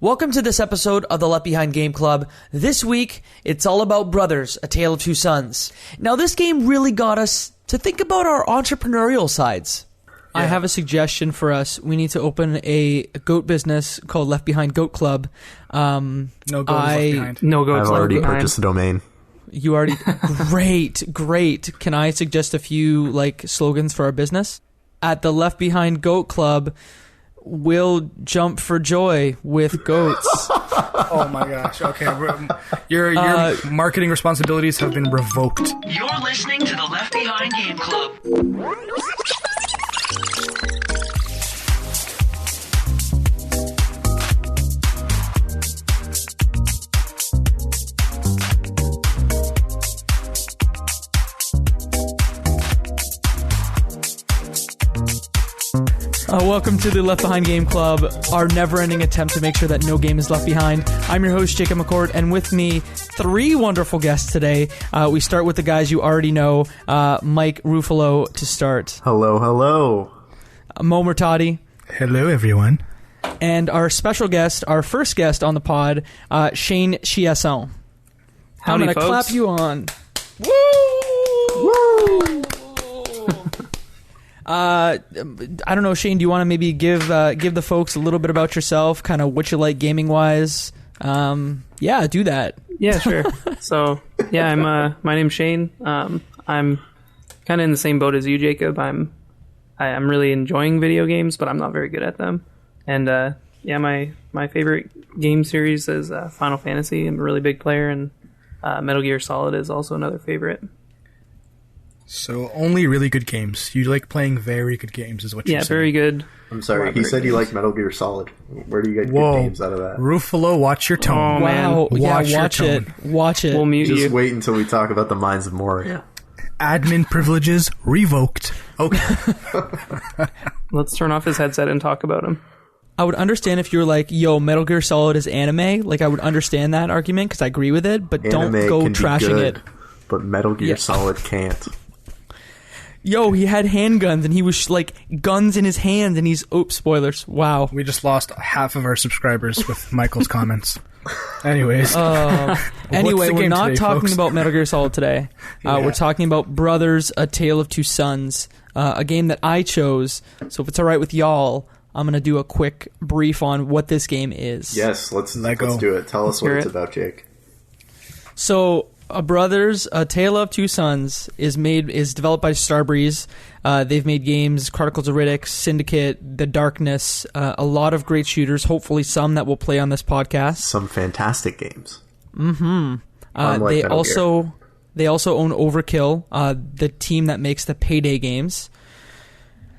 Welcome to this episode of the Left Behind Game Club. This week, it's all about Brothers, A Tale of Two Sons. Now, this game really got us to think about our entrepreneurial sides. I have a suggestion for us. We need to open a goat business called Left Behind Goat Club. No goat left behind. No goats I've left already behind. purchased the domain. You already... Great. Can I suggest a few slogans for our business? At the Left Behind Goat Club, we'll jump for joy with goats. Oh my gosh. Okay. Your marketing responsibilities have been revoked. You're listening to the Left Behind Game Club. Welcome to the Left Behind Game Club, our never-ending attempt to make sure that no game is left behind. I'm your host, Jacob McCourt, and with me, three wonderful guests today. We start with the guys you already know. Mike Ruffolo to start. Hello. Mo Murtadi. Hello, everyone. And our special guest, our first guest on the pod, Shane Chiasson. I'm going to clap you on. Woo! I don't know, Shane, do you want to maybe give the folks a little bit about yourself, kind of what you like gaming wise? Yeah, do that. Yeah, sure. So, yeah, my name's Shane. I'm kind of in the same boat as you, Jacob. I'm really enjoying video games, but I'm not very good at them. And yeah, my favorite game series is Final Fantasy. I'm a really big player, and Metal Gear Solid is also another favorite. So only really good games. You like playing very good games is what you're saying. Yeah, very good. I'm sorry, he said you like Metal Gear Solid. Where do you get good games out of that? Ruffalo, watch your tone. Oh, man. Wow, Watch yeah, watch your it. tone. Watch it. We'll mute Just you. wait until we talk about the Mines of Moria. Admin privileges revoked. Okay. Let's turn off his headset and talk about him. I would understand if you were like, yo, Metal Gear Solid is anime. Like, I would understand that argument because I agree with it, but Anime don't go can be trashing good, it. But Metal Gear Solid can't. Yo, he had handguns and he was guns in his hands and he's... Oops, spoilers. Wow. We just lost half of our subscribers with Michael's comments. Anyways. Anyway, we're not today, talking folks? about Metal Gear Solid today. We're talking about Brothers, A Tale of Two Sons, a game that I chose. So if it's all right with y'all, I'm going to do a quick brief on what this game is. Yes, let's do it. Tell us what it's about, Jake. So... Brothers, A Tale of Two Sons is developed by Starbreeze. They've made games, Chronicles of Riddick, Syndicate, The Darkness, a lot of great shooters, hopefully some that we'll play on this podcast. Some fantastic games. Mm-hmm. They also own Overkill, the team that makes the Payday games.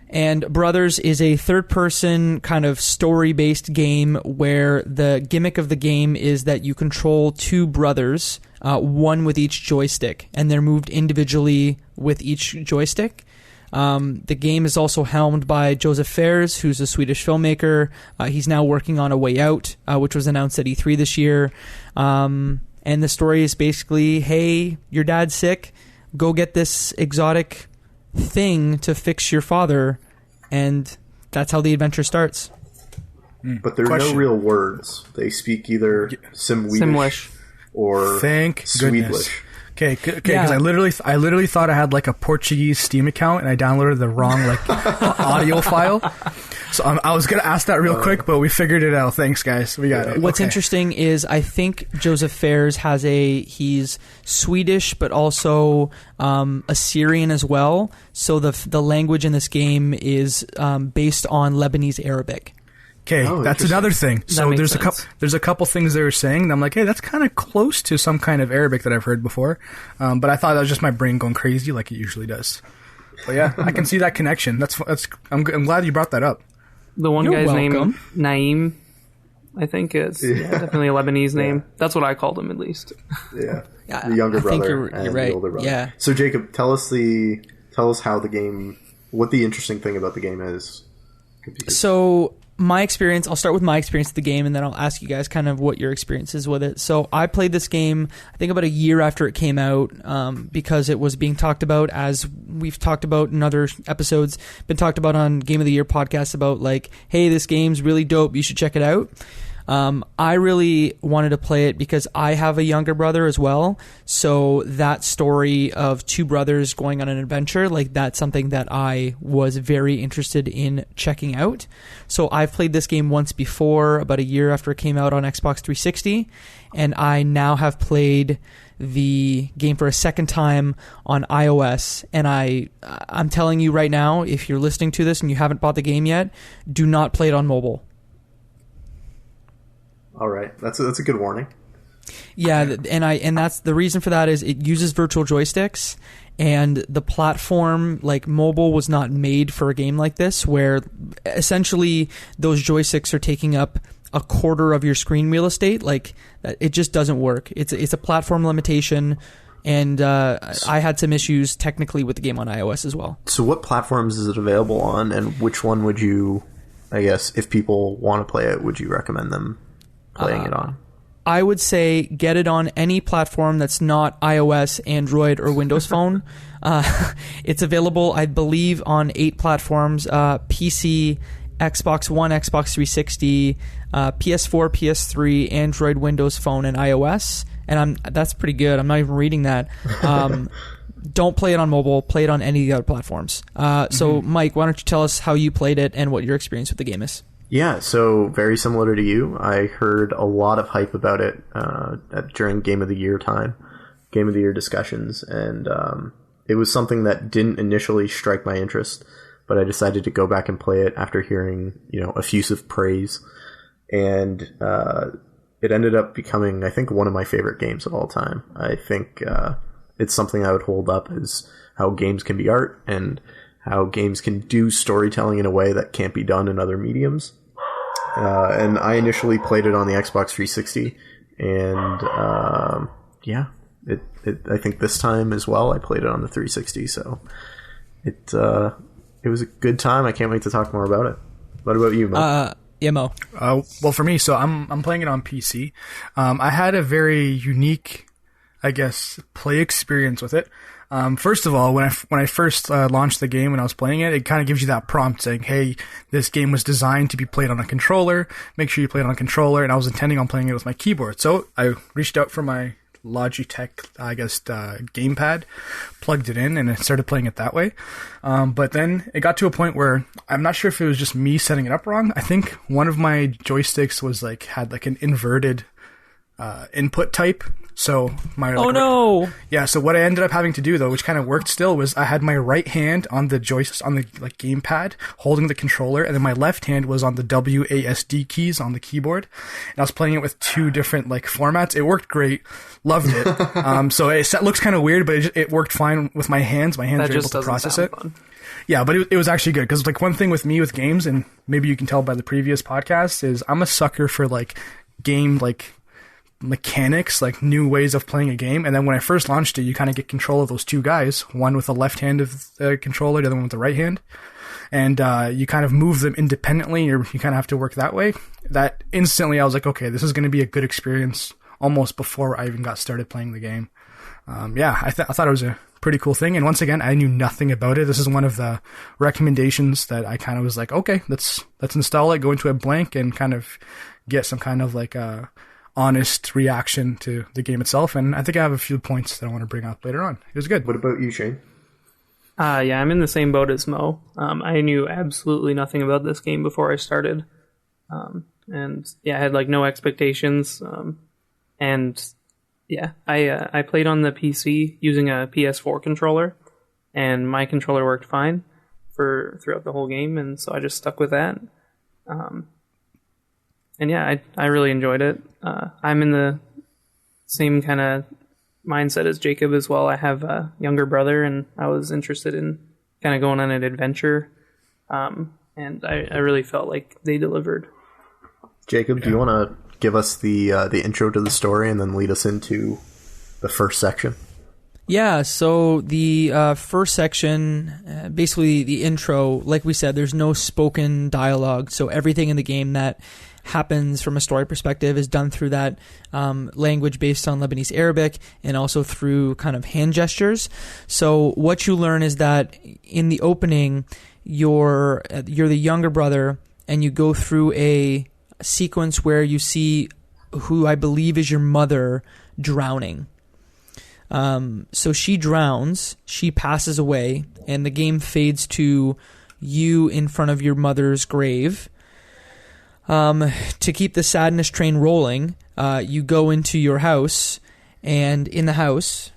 And Brothers is a third-person kind of story-based game where the gimmick of the game is that you control two brothers, one with each joystick, and they're moved individually with each joystick. The game is also helmed by Josef Fares, who's a Swedish filmmaker. He's now working on A Way Out, which was announced at E3 this year. And the story is basically, hey, your dad's sick, go get this exotic thing to fix your father, and that's how the adventure starts. But there are no real words. They speak either Simwish or Thank goodness. Swedish. Okay, because I literally thought I had a Portuguese Steam account and I downloaded the wrong audio file. So I was gonna ask that real quick, but we figured it out. Thanks, guys. We got it. What's interesting is I think Josef Fares he's Swedish, but also Assyrian as well. So the language in this game is based on Lebanese Arabic. Okay, that's another thing. So there's a couple things they were saying, and I'm like, hey, that's kind of close to some kind of Arabic that I've heard before. But I thought that was just my brain going crazy like it usually does. But yeah, I can see that connection. I'm glad you brought that up. The one You're guy's welcome. name, Naeem, I think is definitely a Lebanese name. That's what I called him, at least. Yeah, the younger brother. I think you're and right. The older brother. Yeah. So Jacob, tell us how the game. What the interesting thing about the game is. So my experience, I'll start with my experience with the game, and then I'll ask you guys kind of what your experience is with it. So I played this game, I think about a year after it came out, because it was being talked about, as we've talked about in other episodes, been talked about on Game of the Year podcasts about like, hey, this game's really dope, you should check it out. I really wanted to play it because I have a younger brother as well. So that story of two brothers going on an adventure, like that's something that I was very interested in checking out. So I've played this game once before, about a year after it came out on Xbox 360, and I now have played the game for a second time on iOS. And I'm telling you right now, if you're listening to this and you haven't bought the game yet, do not play it on mobile. All right, that's a good warning. Yeah, and that's the reason for that is it uses virtual joysticks, and the platform, like mobile, was not made for a game like this, where essentially those joysticks are taking up a quarter of your screen real estate. Like, it just doesn't work. It's a platform limitation, and I had some issues technically with the game on iOS as well. So what platforms is it available on, and which one would you, I guess, if people want to play it, would you recommend them playing it on? I would say get it on any platform that's not iOS, Android, or Windows Phone. It's available, I believe, on 8 platforms: PC, Xbox One, Xbox 360, PS4, PS3, Android, Windows Phone, and iOS. And that's pretty good. I'm not even reading that. Don't play it on mobile. Play it on any of the other platforms. So, Mike, why don't you tell us how you played it and what your experience with the game is? Yeah, so very similar to you. I heard a lot of hype about it during Game of the Year discussions, and it was something that didn't initially strike my interest, but I decided to go back and play it after hearing, effusive praise, and it ended up becoming, I think, one of my favorite games of all time. I think it's something I would hold up as how games can be art, and how games can do storytelling in a way that can't be done in other mediums. And I initially played it on the Xbox 360, and I think this time as well I played it on the 360. So it was a good time. I can't wait to talk more about it. What about you, Mo? Mo. Well, for me, so I'm playing it on PC. I had a very unique, I guess, play experience with it. First of all, when I first launched the game, when I was playing it, it kind of gives you that prompt saying, hey, this game was designed to be played on a controller. Make sure you play it on a controller. And I was intending on playing it with my keyboard. So I reached out for my Logitech, I guess, gamepad, plugged it in, and I started playing it that way. But then it got to a point where I'm not sure if it was just me setting it up wrong. I think one of my joysticks had an inverted input type. So so what I ended up having to do, though, which kind of worked still, was I had my right hand on the gamepad holding the controller, and then my left hand was on the WASD keys on the keyboard, and I was playing it with 2 different formats. It worked great, loved it. So it looks kind of weird, but it worked fine with my hands. My hands are able to process it. Fun. Yeah, but it was actually good, because one thing with me with games, and maybe you can tell by the previous podcast, is I'm a sucker for game mechanics, new ways of playing a game. And then when I first launched it, you kind of get control of those 2 guys, one with the left hand of the controller, the other one with the right hand, and you kind of move them independently. You kind of have to work that way. That instantly I was like, okay, this is going to be a good experience almost before I even got started playing the game. I thought it was a pretty cool thing. And once again, I knew nothing about it. This is one of the recommendations that I kind of was like, okay, let's install it, go into it blank, and kind of get some kind of honest reaction to the game itself. And I think I have a few points that I want to bring up later on. It was good. What about you, Shane? Yeah, I'm in the same boat as Mo. I knew absolutely nothing about this game before I started. I had no expectations. I played on the PC using a PS4 controller, and my controller worked fine throughout the whole game, and so I just stuck with that. I really enjoyed it. I'm in the same kind of mindset as Jacob as well. I have a younger brother, and I was interested in kind of going on an adventure. And I really felt like they delivered. Jacob, do you want to give us the intro to the story and then lead us into the first section? Yeah, so the first section, basically the intro, like we said, there's no spoken dialogue, so everything in the game that happens from a story perspective is done through that language based on Lebanese Arabic, and also through kind of hand gestures. So what you learn is that in the opening, you're the younger brother, and you go through a sequence where you see who I believe is your mother drowning. So she drowns, she passes away, and the game fades to you in front of your mother's grave. To keep the sadness train rolling, you go into your house, and in the house,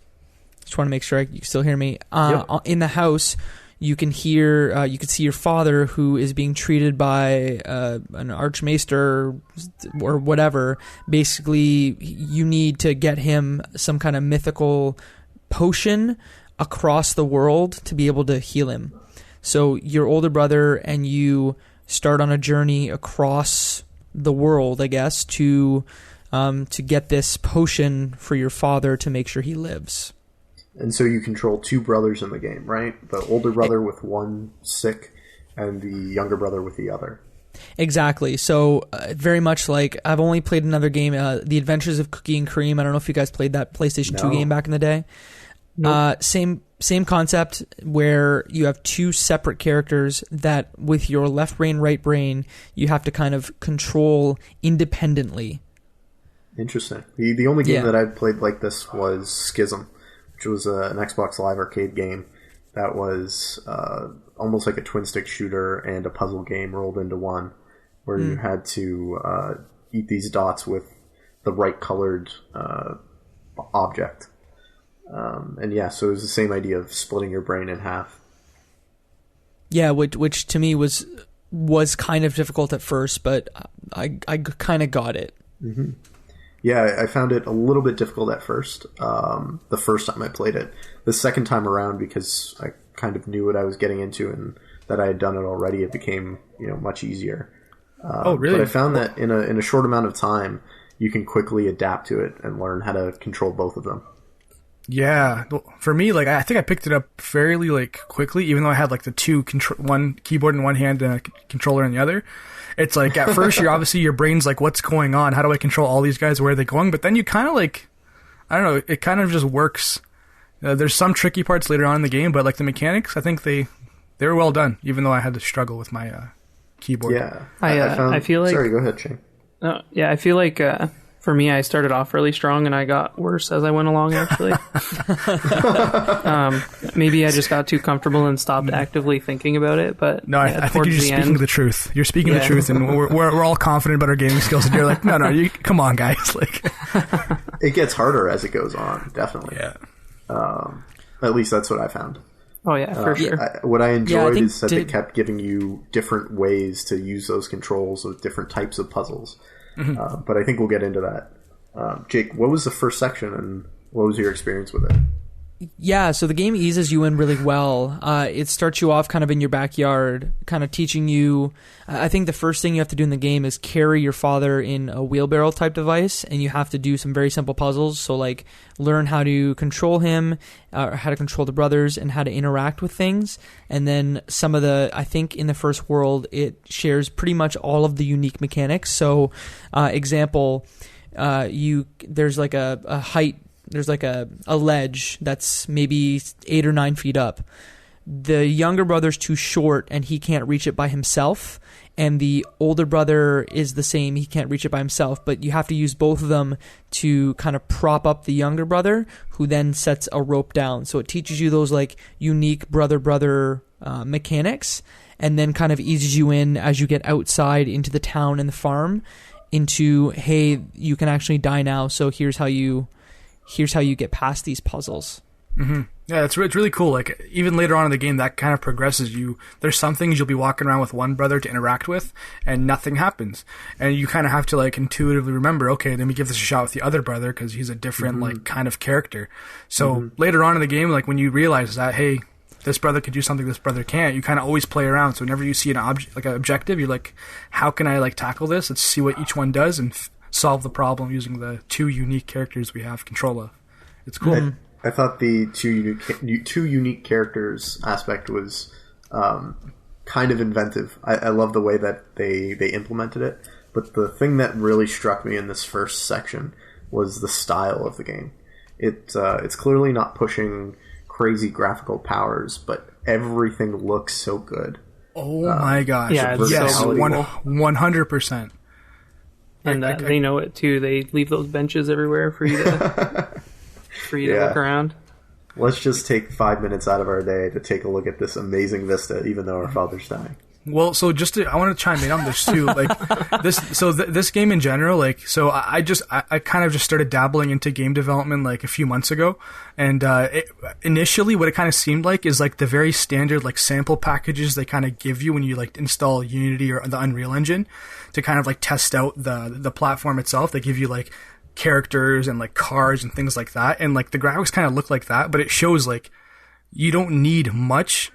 just want to make sure you can still hear me. In the house, you can hear, you can see your father, who is being treated by an archmaester or whatever. Basically, you need to get him some kind of mythical potion across the world to be able to heal him. So your older brother and you start on a journey across the world, I guess, to get this potion for your father to make sure he lives. And so you control two brothers in the game, right? The older brother with one sick and the younger brother with the other. Exactly. So very much like, I've only played another game, The Adventures of Cookie and Cream. I don't know if you guys played that PlayStation 2 game back in the day. Nope. Same concept, where you have two separate characters that with your left brain, right brain, you have to kind of control independently. Interesting. The only game that I've played like this was Schism, which was an Xbox Live Arcade game that was almost like a twin-stick shooter and a puzzle game rolled into one, where you had to eat these dots with the right colored object. So it was the same idea of splitting your brain in half. Yeah, which to me was kind of difficult at first, but I kind of got it. Mm-hmm. Yeah, I found it a little bit difficult at first, the first time I played it. The second time around, because I kind of knew what I was getting into and that I had done it already, it became much easier. Oh, really? But I found that in a short amount of time, you can quickly adapt to it and learn how to control both of them. Yeah, for me, I think I picked it up fairly quickly, even though I had the one keyboard in one hand and a controller in the other. It's at first your brain's what's going on? How do I control all these guys? Where are they going? But then you kind of I don't know, it kind of just works. There's some tricky parts later on in the game, but the mechanics, I think they were well done, even though I had to struggle with my keyboard. Yeah, I feel like. Sorry, go ahead, Shane. I feel like. For me, I started off really strong, and I got worse as I went along, actually. Maybe I just got too comfortable and stopped actively thinking about it. But no, I think you're just speaking the truth. You're speaking the truth, and we're all confident about our gaming skills. And you're like, no, come on, guys. It gets harder as it goes on, definitely. Yeah. At least that's what I found. Oh, yeah, for sure. What I enjoyed is that they kept giving you different ways to use those controls with different types of puzzles. Mm-hmm. But I think we'll get into that. Jake, what was the first section and what was your experience with it? Yeah, so the game eases you in really well. It starts you off kind of in your backyard, kind of teaching you. I think the first thing you have to do in the game is carry your father in a wheelbarrow type device, and you have to do some very simple puzzles. So learn how to control him, how to control the brothers, and how to interact with things. And then I think in the first world, it shares pretty much all of the unique mechanics. So, example, there's a height. There's a ledge that's maybe 8 or 9 feet up. The younger brother's too short and he can't reach it by himself. And the older brother is the same. He can't reach it by himself. But you have to use both of them to kind of prop up the younger brother, who then sets a rope down. So it teaches you those unique brother-brother mechanics, and then kind of eases you in as you get outside into the town and the farm into, hey, you can actually die now. So here's how you get past these puzzles. Mm-hmm. Yeah, it's really cool. Even later on in the game, that kind of progresses you. There's some things you'll be walking around with one brother to interact with, and nothing happens. And you kind of have to intuitively remember, okay, let me give this a shot with the other brother, because he's a different kind of character. So later on in the game, when you realize that, hey, this brother could do something this brother can't, you kind of always play around. So whenever you see an objective, you're like, how can I tackle this? Let's see what each one does and solve the problem using the two unique characters we have control of. It's cool. I thought the two unique characters aspect was kind of inventive. I love the way that they implemented it. But the thing that really struck me in this first section was the style of the game. It's clearly not pushing crazy graphical powers, but everything looks so good. Oh my gosh! Yeah, yes, 100%. And they know it too. They leave those benches everywhere for you to look around. Let's just take 5 minutes out of our day to take a look at this amazing vista, even though our father's dying. Well, so I want to chime in on this too. Like this game in general, like, so I kind of just started dabbling into game development like a few months ago, and initially what it kind of seemed like is like the very standard like sample packages they kind of give you when you like install Unity or the Unreal Engine to kind of like test out the platform itself. They give you like characters and like cars and things like that, and like the graphics kind of look like that, but it shows like you don't need much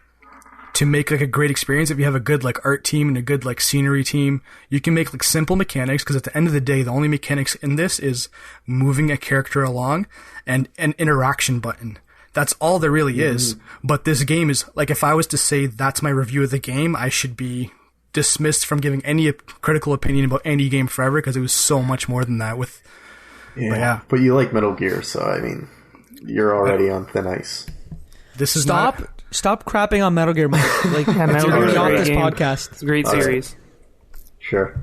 to make like a great experience. If you have a good like art team and a good like scenery team, you can make like simple mechanics, because at the end of the day, the only mechanics in this is moving a character along and an interaction button. That's all there really is. But this game is like, if I was to say that's my review of the game, I should be dismissed from giving any critical opinion about any game forever, because it was so much more than that. But you like Metal Gear, so I mean, you're already on thin ice. This is Stop crapping on Metal Gear, Mike. Like, Metal Gear is on a this great game. podcast. It's a great series. Sure.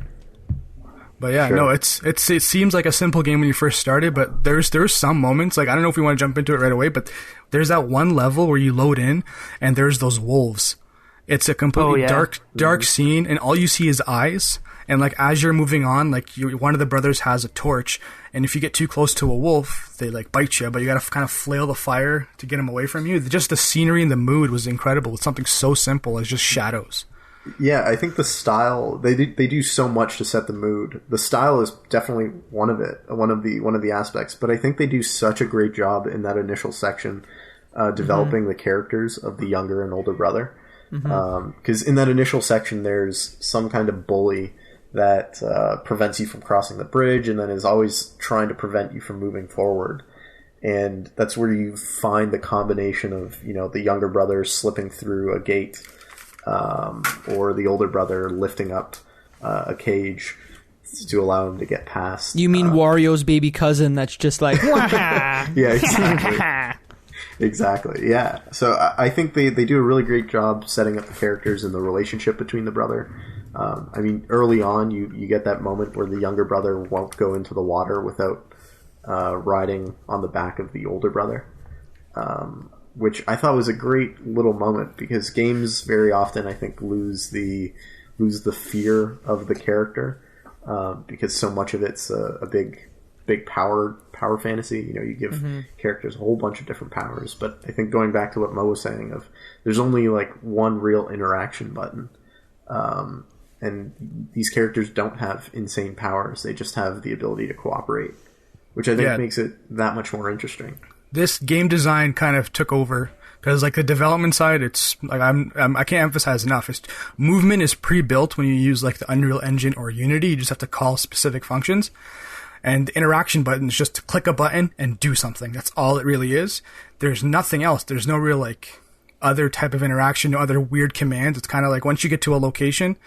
But yeah, no, it seems like a simple game when you first started, but there's some moments, like, I don't know if we want to jump into it right away, but there's that one level where you load in and there's those wolves. It's a completely dark scene, and all you see is eyes. And like, as you're moving on, like, one of the brothers has a torch, and if you get too close to a wolf, they like bite you, but you gotta kind of flail the fire to get them away from you. Just the scenery and the mood was incredible with something so simple as just shadows. Yeah, I think the style, they do so much to set the mood. The style is definitely one of the aspects, but I think they do such a great job in that initial section developing the characters of the younger and older brother. Because in that initial section, there's some kind of bully that prevents you from crossing the bridge, and then is always trying to prevent you from moving forward. And that's where you find the combination of, you know, the younger brother slipping through a gate, or the older brother lifting up a cage to allow him to get past. You mean Wario's baby cousin that's just like, yeah, exactly. Exactly, yeah. So I think they do a really great job setting up the characters and the relationship between the brother. I mean, early on, you get that moment where the younger brother won't go into the water without riding on the back of the older brother, which I thought was a great little moment, because games very often, I think, lose the fear of the character, because so much of it's a big power fantasy. You know, you give characters a whole bunch of different powers, but I think going back to what Mo was saying, of there's only like one real interaction button, and these characters don't have insane powers. They just have the ability to cooperate, which I think makes it that much more interesting. This game design kind of took over, because like the development side, it's like I can't emphasize enough. Movement is pre-built when you use like the Unreal Engine or Unity. You just have to call specific functions. And the interaction button is just to click a button and do something. That's all it really is. There's nothing else. There's no real like other type of interaction, no other weird commands. It's kind of like once you get to a location,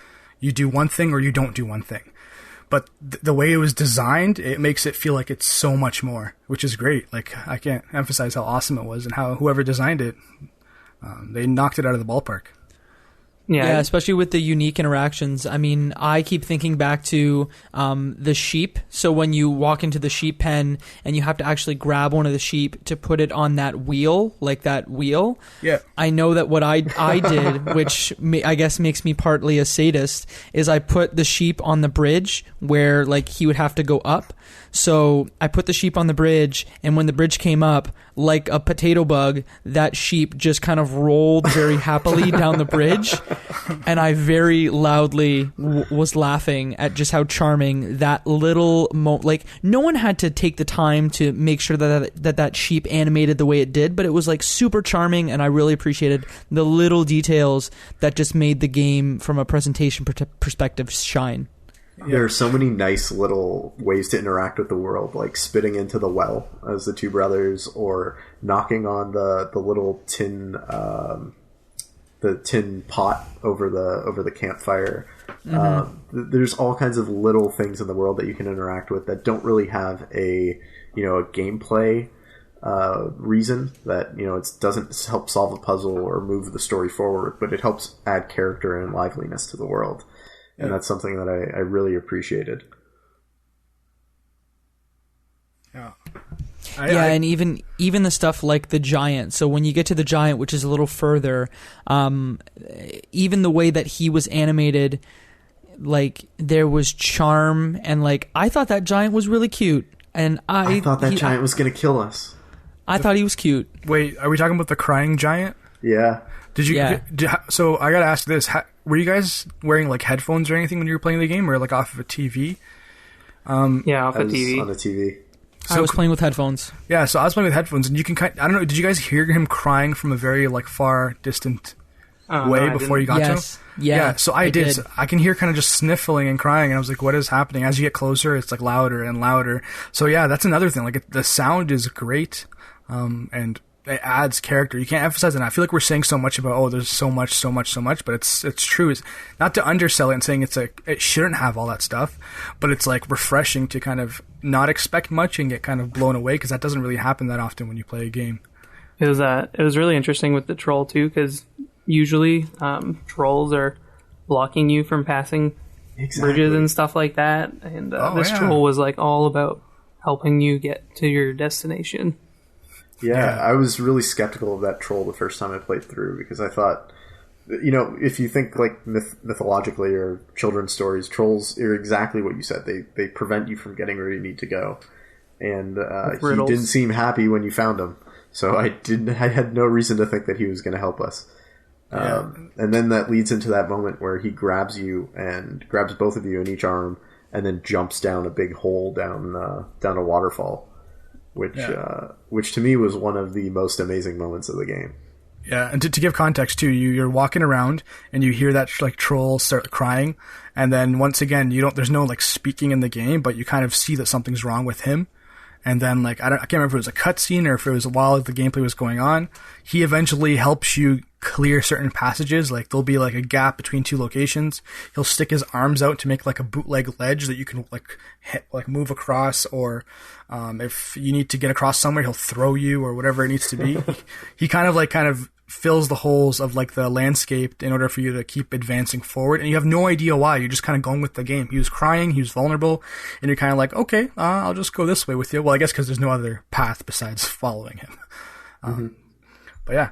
you do one thing or you don't do one thing. But the way it was designed, it makes it feel like it's so much more, which is great. Like, I can't emphasize how awesome it was, and how whoever designed it, they knocked it out of the ballpark. Yeah, especially with the unique interactions. I mean, I keep thinking back to the sheep. So when you walk into the sheep pen and you have to actually grab one of the sheep to put it on that wheel, like that wheel. Yeah. I know that what I did, which I guess makes me partly a sadist, is I put the sheep on the bridge where like he would have to go up. So I put the sheep on the bridge, and when the bridge came up, like a potato bug, that sheep just kind of rolled very happily down the bridge. And I very loudly was laughing at just how charming that little like, no one had to take the time to make sure that sheep animated the way it did, but it was like super charming, and I really appreciated the little details that just made the game from a presentation perspective shine. There are so many nice little ways to interact with the world, like spitting into the well as the two brothers, or knocking on the little tin pot over the campfire. There's all kinds of little things in the world that you can interact with that don't really have a gameplay reason, that it doesn't help solve a puzzle or move the story forward, but it helps add character and liveliness to the world. And that's something that I really appreciated. Yeah. And even the stuff like the giant. So when you get to the giant, which is a little further, even the way that he was animated, like there was charm, and like I thought that giant was really cute, and I thought that giant was gonna kill us. I thought he was cute. Wait, are we talking about the crying giant? Yeah. Did you? So I gotta ask this: were you guys wearing like headphones or anything when you were playing the game, or like off of a TV? Yeah, off a TV. On the TV. So I was playing with headphones. Yeah, so I was playing with headphones, and you can I don't know. Did you guys hear him crying from a very like far distant way before you got to him? Yeah, so I did. So I can hear kind of just sniffling and crying, and I was like, "What is happening?" As you get closer, it's like louder and louder. So yeah, that's another thing. Like the sound is great, and it adds character. You can't emphasize it. I feel like we're saying so much about there's so much, but it's true. It's not to undersell it and saying it shouldn't have all that stuff, but it's like refreshing to kind of not expect much and get kind of blown away, because that doesn't really happen that often when you play a game. It was really interesting with the troll too, because usually trolls are blocking you from passing bridges and stuff like that, and this troll was like all about helping you get to your destination. Yeah, I was really skeptical of that troll the first time I played through, because I thought, if you think like mythologically or children's stories, trolls are exactly what you said. They prevent you from getting where you need to go, and he didn't seem happy when you found him. So I had no reason to think that he was going to help us. And then that leads into that moment where he grabs you and grabs both of you in each arm, and then jumps down a big hole down a waterfall. Which to me was one of the most amazing moments of the game. Yeah, and to give context too, you're walking around and you hear that like troll start crying, and then once again there's no like speaking in the game, but you kind of see that something's wrong with him. And then like I can't remember if it was a cutscene or if it was while the gameplay was going on, he eventually helps you clear certain passages. Like there'll be like a gap between two locations. He'll stick his arms out to make like a bootleg ledge that you can like move across, or if you need to get across somewhere, he'll throw you or whatever it needs to be. he kind of fills the holes of like the landscape in order for you to keep advancing forward, and you have no idea why. You're just kind of going with the game. He was crying, he was vulnerable, and you're kind of like, okay, I'll just go this way with you. Well, I guess because there's no other path besides following him. But yeah.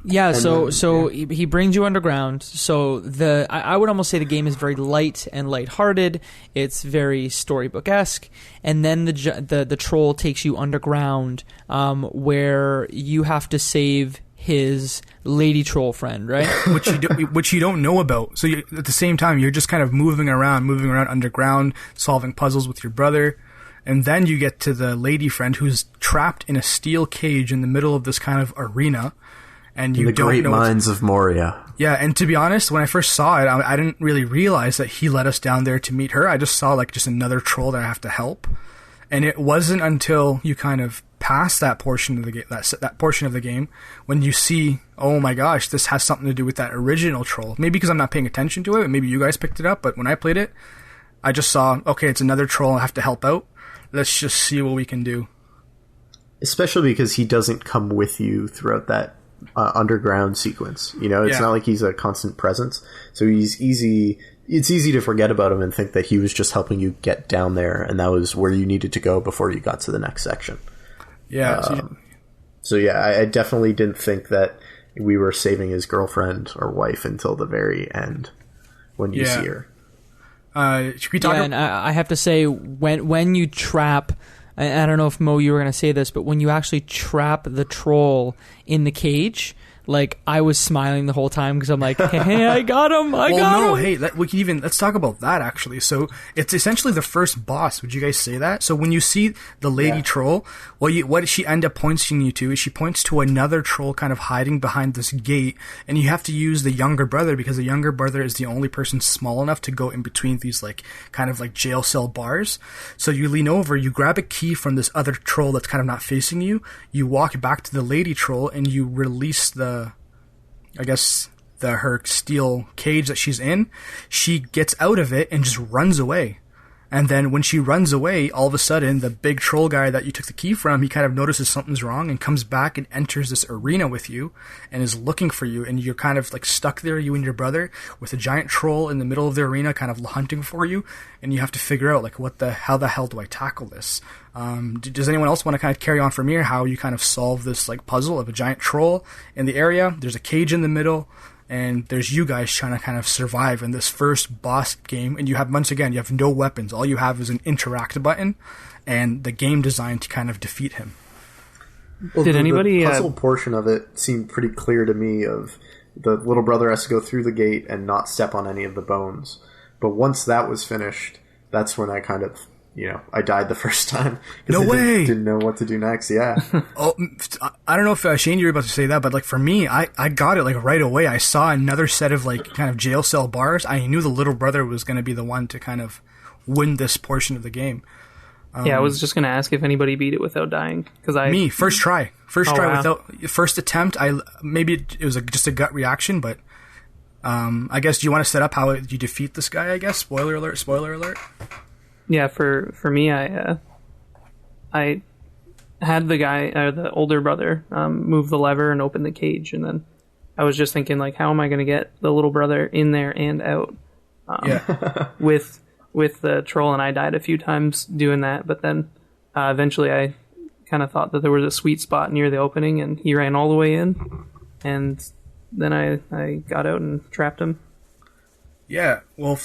Yeah, so he brings you underground. So I would almost say the game is very light and lighthearted. It's very storybook-esque, and then the troll takes you underground, where you have to save his lady troll friend, right? which you don't know about. So at the same time, you're just kind of moving around underground, solving puzzles with your brother. And then you get to the lady friend who's trapped in a steel cage in the middle of this kind of arena. And you don't know the great mines of Moria. Yeah, and to be honest, when I first saw it, I didn't really realize that he led us down there to meet her. I just saw like just another troll that I have to help. And it wasn't until you kind of pass that portion of the game, that portion of the game, when you see, oh my gosh, this has something to do with that original troll. Maybe because I'm not paying attention to it, maybe you guys picked it up, but when I played it, I just saw, okay, it's another troll I have to help out. Let's just see what we can do. Especially because he doesn't come with you throughout that underground sequence. It's not like he's a constant presence. So it's easy to forget about him and think that he was just helping you get down there, and that was where you needed to go before you got to the next section. Yeah. I definitely didn't think that we were saving his girlfriend or wife until the very end when you see her. And I have to say, when you trap, I don't know if Mo, you were going to say this, but when you actually trap the troll in the cage, like I was smiling the whole time because I'm like, hey, I got him! Hey, let's talk about that actually. So it's essentially the first boss. Would you guys say that? So when you see the lady troll, what she end up pointing you to is she points to another troll kind of hiding behind this gate, and you have to use the younger brother because the younger brother is the only person small enough to go in between these like kind of like jail cell bars. So you lean over, you grab a key from this other troll that's kind of not facing you. You walk back to the lady troll and you release her steel cage that she's in. She gets out of it and just runs away. And then when she runs away, all of a sudden, the big troll guy that you took the key from, he kind of notices something's wrong and comes back and enters this arena with you and is looking for you. And you're kind of like stuck there, you and your brother, with a giant troll in the middle of the arena kind of hunting for you. And you have to figure out, like, how the hell do I tackle this? Does anyone else want to kind of carry on from here, how you kind of solve this, like, puzzle of a giant troll in the area? There's a cage in the middle. And there's you guys trying to kind of survive in this first boss game. And you have, once again, you have no weapons. All you have is an interact button and the game designed to kind of defeat him. Well, the puzzle portion of it seemed pretty clear to me of the little brother has to go through the gate and not step on any of the bones. But once that was finished, that's when I kind of, I died the first time. No way! Didn't know what to do next, yeah. Oh, I don't know if, Shane, you were about to say that, but, like, for me, I got it, like, right away. I saw another set of, like, kind of jail cell bars. I knew the little brother was going to be the one to kind of win this portion of the game. I was just going to ask if anybody beat it without dying. Me, first try. Wow. First attempt. Maybe it was just a gut reaction, but I guess, do you want to set up how you defeat this guy, I guess? Spoiler alert. Yeah, for me, I had the older brother, move the lever and open the cage, and then I was just thinking, like, how am I going to get the little brother in there and out? With the troll, and I died a few times doing that, but then eventually I kind of thought that there was a sweet spot near the opening, and he ran all the way in, and then I got out and trapped him. Yeah, well,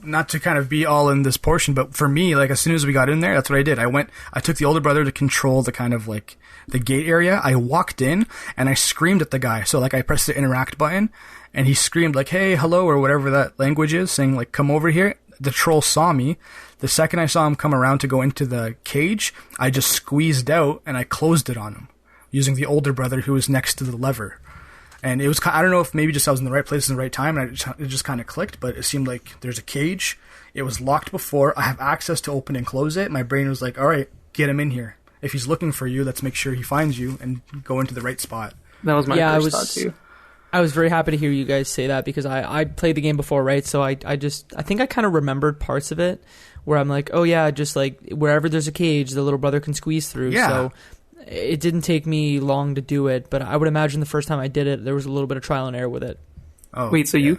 not to kind of be all in this portion, but for me, like, as soon as we got in there, that's what I did. I took the older brother to control the kind of, like, the gate area. I walked in and I screamed at the guy. So, like, I pressed the interact button and he screamed, like, hey, hello, or whatever that language is, saying, like, come over here. The troll saw me. The second I saw him come around to go into the cage, I just squeezed out and I closed it on him using the older brother who was next to the lever. And it was, I don't know if maybe just I was in the right place at the right time and it just kind of clicked, but it seemed like there's a cage. It was locked before. I have access to open and close it. My brain was like, all right, get him in here. If he's looking for you, let's make sure he finds you and go into the right spot. That was my first thought too. I was very happy to hear you guys say that because I played the game before, right? So I think I kind of remembered parts of it where I'm like, oh yeah, just like wherever there's a cage, the little brother can squeeze through. Yeah. So it didn't take me long to do it, but I would imagine the first time I did it, there was a little bit of trial and error with it. Oh, wait, so you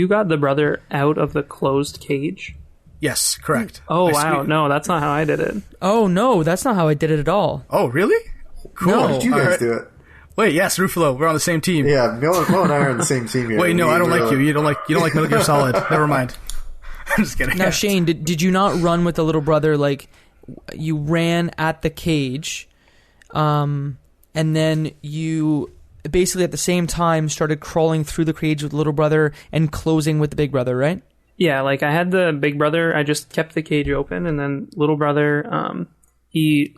got the brother out of the closed cage? Yes, correct. Oh, wow. No, that's not how I did it. Oh, no, that's not how I did it at all. Oh, really? Cool. No. How did you guys do it? Wait, yes, Ruffolo, we're on the same team. Yeah, Mo and I are on the same team here. Wait, no, I don't like you. You don't like Metal Gear Solid. Never mind. I'm just kidding. Now, Shane, did you not run with the little brother? Like, you ran at the cage, and then you basically at the same time started crawling through the cage with the little brother and closing with the big brother, right? Yeah, like I had the big brother. I just kept the cage open, and then little brother, he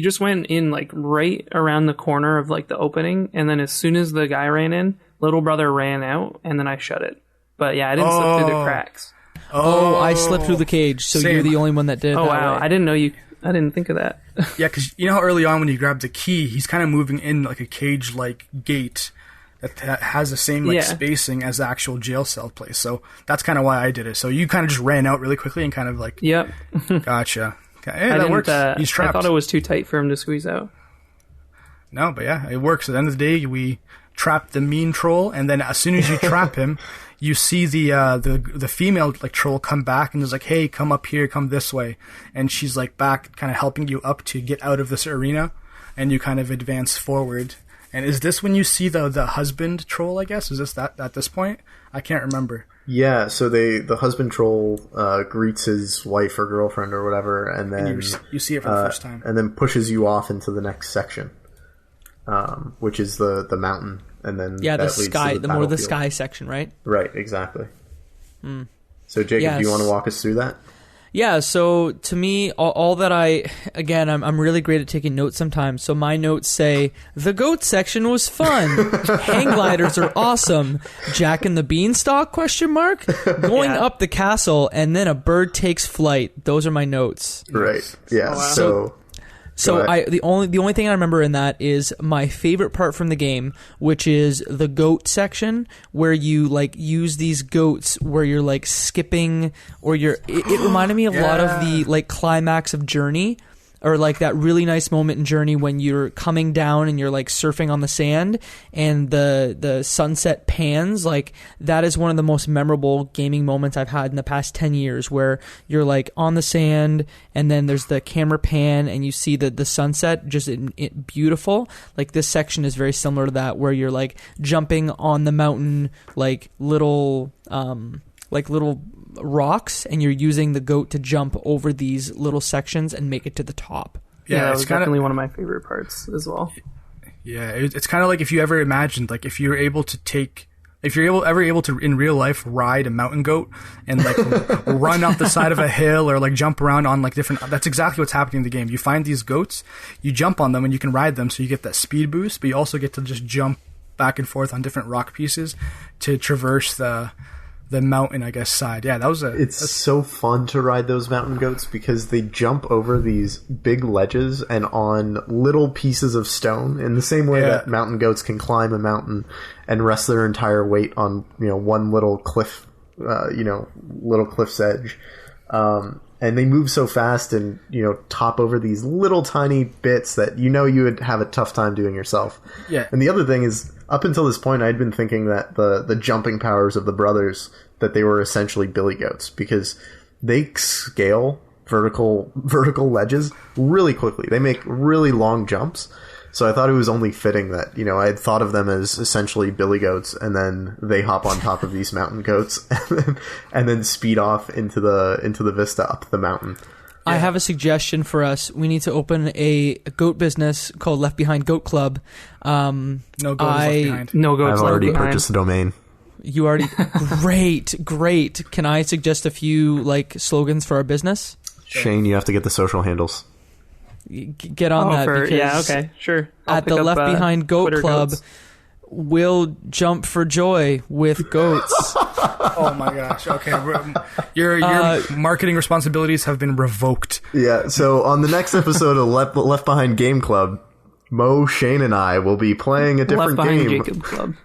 just went in like right around the corner of like the opening, and then as soon as the guy ran in, little brother ran out, and then I shut it. But yeah, I didn't slip through the cracks. Oh, I slipped through the cage, so Same. You're the only one that did. Oh wow, way. I didn't know you. I didn't think of that. Yeah, because you know how early on when you grab the key, he's kind of moving in like a cage-like gate that has the same spacing as the actual jail cell place. So that's kind of why I did it. So you kind of just ran out really quickly and kind of like, yep, gotcha. Okay, hey, that works. He's trapped. I thought it was too tight for him to squeeze out. No, but yeah, it works. At the end of the day, we trap the mean troll, and then as soon as you trap him, you see the female like troll come back and is like, hey, come up here, come this way, and she's like back, kind of helping you up to get out of this arena, and you kind of advance forward. And is this when you see the husband troll? I guess is this that at this point? I can't remember. Yeah, so the husband troll greets his wife or girlfriend or whatever, and then you see it for the first time, and then pushes you off into the next section, which is the mountain, and then the sky, the more the sky section, right? Right, exactly. So Jacob, do you want to walk us through that? Yeah, so to me, all that I'm really great at taking notes sometimes. So my notes say, the goat section was fun. Hang gliders are awesome. Jack and the Beanstalk, ? Going up the castle, and then a bird takes flight. Those are my notes. Right, yeah. Oh, wow. So the only thing I remember in that is my favorite part from the game, which is the goat section where you like use these goats where you're like skipping or it reminded me a lot of the like climax of Journey. Or like that really nice moment in Journey when you're coming down and you're like surfing on the sand and the sunset pans. Like that is one of the most memorable gaming moments I've had in the past 10 years where you're like on the sand and then there's the camera pan and you see the sunset just beautiful. Like this section is very similar to that where you're like jumping on the mountain like little rocks and you're using the goat to jump over these little sections and make it to the top. Yeah, that was definitely one of my favorite parts as well. Yeah, it's kind of like if you ever imagined, like if you're able to in real life ride a mountain goat and like run up the side of a hill or like jump around on like different, that's exactly what's happening in the game. You find these goats, you jump on them and you can ride them so you get that speed boost, but you also get to just jump back and forth on different rock pieces to traverse the mountain, I guess, side. Yeah, It's so fun to ride those mountain goats because they jump over these big ledges and on little pieces of stone in the same way that mountain goats can climb a mountain and rest their entire weight on, one little cliff, little cliff's edge. And they move so fast and, top over these little tiny bits that you would have a tough time doing yourself. Yeah. And the other thing is, up until this point, I'd been thinking that the jumping powers of the brothers, that they were essentially billy goats because they scale vertical ledges really quickly. They make really long jumps. So I thought it was only fitting that, I had thought of them as essentially billy goats and then they hop on top of these mountain goats and then speed off into the vista up the mountain. I have a suggestion for us. We need to open a goat business called Left Behind Goat Club. No goat left behind. No goats I've already left behind. purchased the domain. You already... Great. Can I suggest a few like slogans for our business? Shane, you have to get the social handles. Get on that because okay, sure. At the Left Behind Goat Twitter Club, goats. we'll jump for joy with goats. Oh my gosh. Okay. Your marketing responsibilities have been revoked. Yeah, so on the next episode of Left Behind Game Club, Mo, Shane, and I will be playing a different Left Behind game. Jacob Club.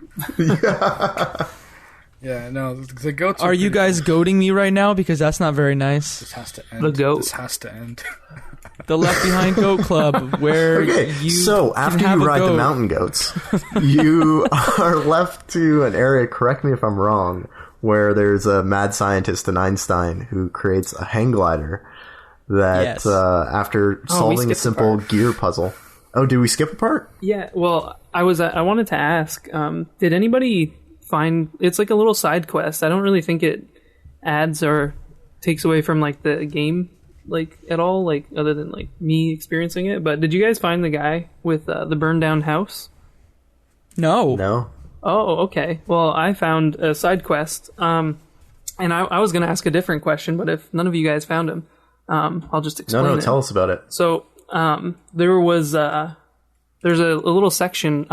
Yeah, no, the goats Are you guys goading me right now? Because that's not very nice. This has to end. The goat. This has to end. The Left Behind Goat Club, where so after you ride the mountain goats, you are left to an area, correct me if I'm wrong, where there's a mad scientist in Einstein who creates a hang glider that after solving a simple gear puzzle. Oh, did we skip a part? Yeah, well, I wanted to ask, did anybody find, it's like a little side quest. I don't really think it adds or takes away from like the game like at all, like other than like me experiencing it. But did you guys find the guy with the burned down house? No. Oh, okay. Well, I found a side quest, and I was going to ask a different question, but if none of you guys found him, I'll just explain it. No, tell us about it. So there's a little section.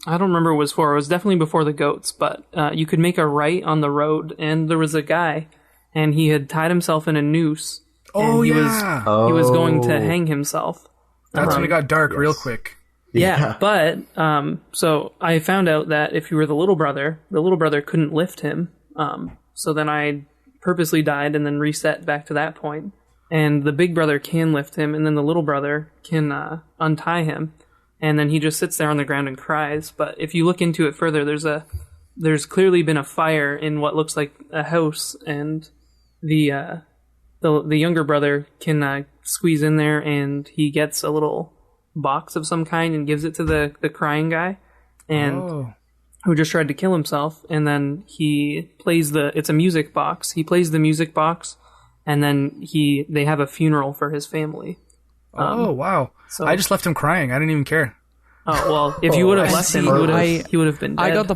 I don't remember what it was for. It was definitely before the goats, but you could make a right on the road, and there was a guy, and he had tied himself in a noose. Oh, he was going to hang himself. That's when it got dark real quick. Yeah, but so I found out that if you were the little brother couldn't lift him. So then I purposely died and then reset back to that point. And the big brother can lift him, and then the little brother can untie him, and then he just sits there on the ground and cries. But if you look into it further, there's clearly been a fire in what looks like a house, and the younger brother can squeeze in there, and he gets a little box of some kind and gives it to the crying guy, and who just tried to kill himself. And then he plays it's a music box. He plays the music box, and then they have a funeral for his family. Wow! So, I just left him crying. I didn't even care. Oh well, if you would have left him, he would have been dead. I got the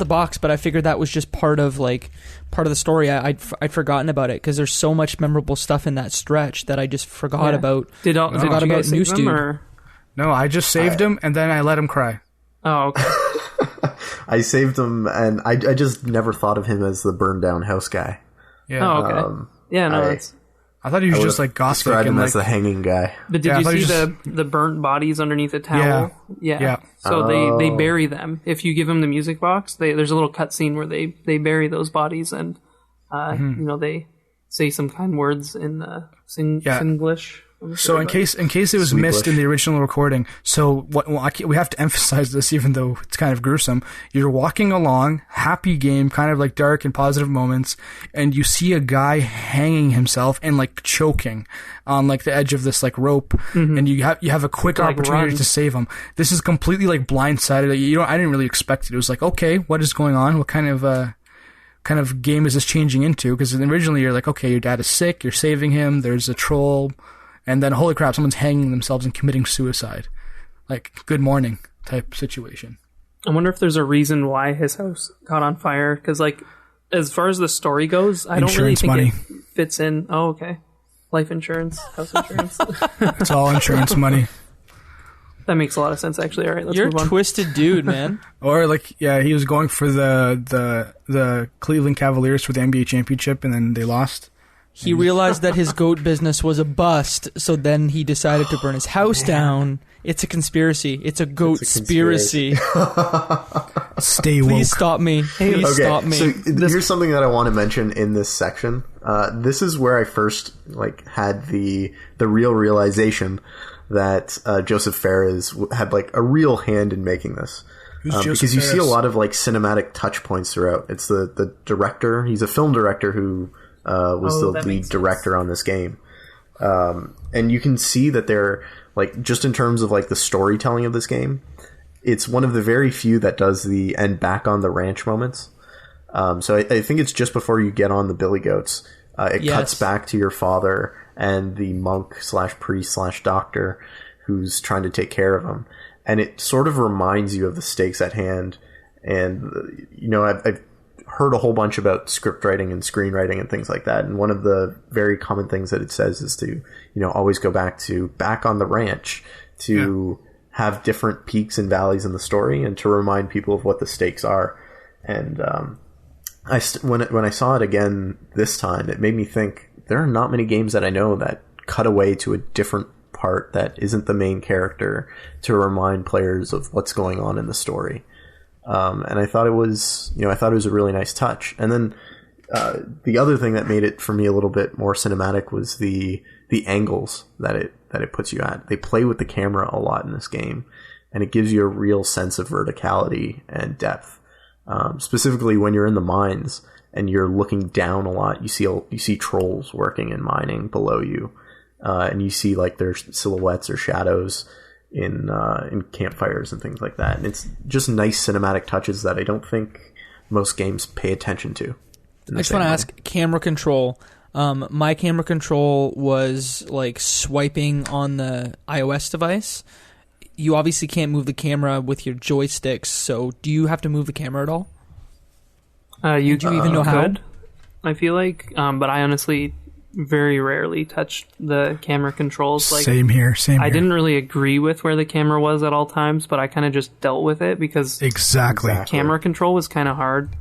box, but I figured that was just part of the story. I'd forgotten about it because there's so much memorable stuff in that stretch that I just forgot about. Did you guys save him, or? No, I just saved him and then I let him cry. Oh, okay. I saved him, and I just never thought of him as the burned down house guy. Yeah. Oh, okay. Yeah, no, I thought he was just like gothic described him and as the hanging guy. But did you see the burnt bodies underneath a towel? Yeah. So they bury them. If you give them the music box, there's a little cutscene where they bury those bodies and they say some kind words in Singlish. So in case it was missed in the original recording, so we have to emphasize this, even though it's kind of gruesome. You're walking along, happy game, kind of like dark and positive moments, and you see a guy hanging himself and like choking on like the edge of this like rope, and you have a quick opportunity to save him. This is completely like blindsided. I didn't really expect it. It was like, okay, what is going on? What kind of game is this changing into? Because originally you're like, okay, your dad is sick, you're saving him. There's a troll. And then, holy crap, someone's hanging themselves and committing suicide. Like, good morning type situation. I wonder if there's a reason why his house caught on fire. Because, like, as far as the story goes, I don't really think it fits in. Oh, okay. Life insurance, house insurance. It's all insurance money. That makes a lot of sense, actually. All right, let's You're move on. You're a twisted dude, man. Or, like, yeah, he was going for the Cleveland Cavaliers for the NBA championship, and then they lost. He realized that his goat business was a bust, so then he decided to burn his house down. It's a conspiracy. It's a goat-spiracy. Stay woke. Please stop me. Please stop me. So here's something that I want to mention in this section. This is where I first had the real realization that Joseph Fares had like a real hand in making this. Because you see a lot of like cinematic touch points throughout. It's the director. He's a film director who was the lead director on this game. And you can see that they're like, just in terms of like the storytelling of this game, it's one of the very few that does the and back on the ranch moments. So I think it's just before you get on the billy goats. It cuts back to your father and the monk / priest / doctor who's trying to take care of him. And it sort of reminds you of the stakes at hand. And, I've heard a whole bunch about script writing and screenwriting and things like that. And one of the very common things that it says is to, always go back on the ranch to have different peaks and valleys in the story and to remind people of what the stakes are. And, when I saw it again this time, it made me think there are not many games that I know that cut away to a different part that isn't the main character to remind players of what's going on in the story. And I thought it was, a really nice touch. And then the other thing that made it for me a little bit more cinematic was the angles that it puts you at. They play with the camera a lot in this game, and it gives you a real sense of verticality and depth. Specifically when you're in the mines and you're looking down a lot, you see trolls working in mining below you, and you see like their silhouettes or shadows in campfires and things like that. And it's just nice cinematic touches that I don't think most games pay attention to. I just want to ask, camera control. My camera control was like swiping on the iOS device. You obviously can't move the camera with your joysticks, so do you have to move the camera at all? Do you even know how? I feel like, but I honestly very rarely touched the camera controls. Like, same here. I didn't really agree with where the camera was at all times, but I kind of just dealt with it because exactly camera control was kind of hard.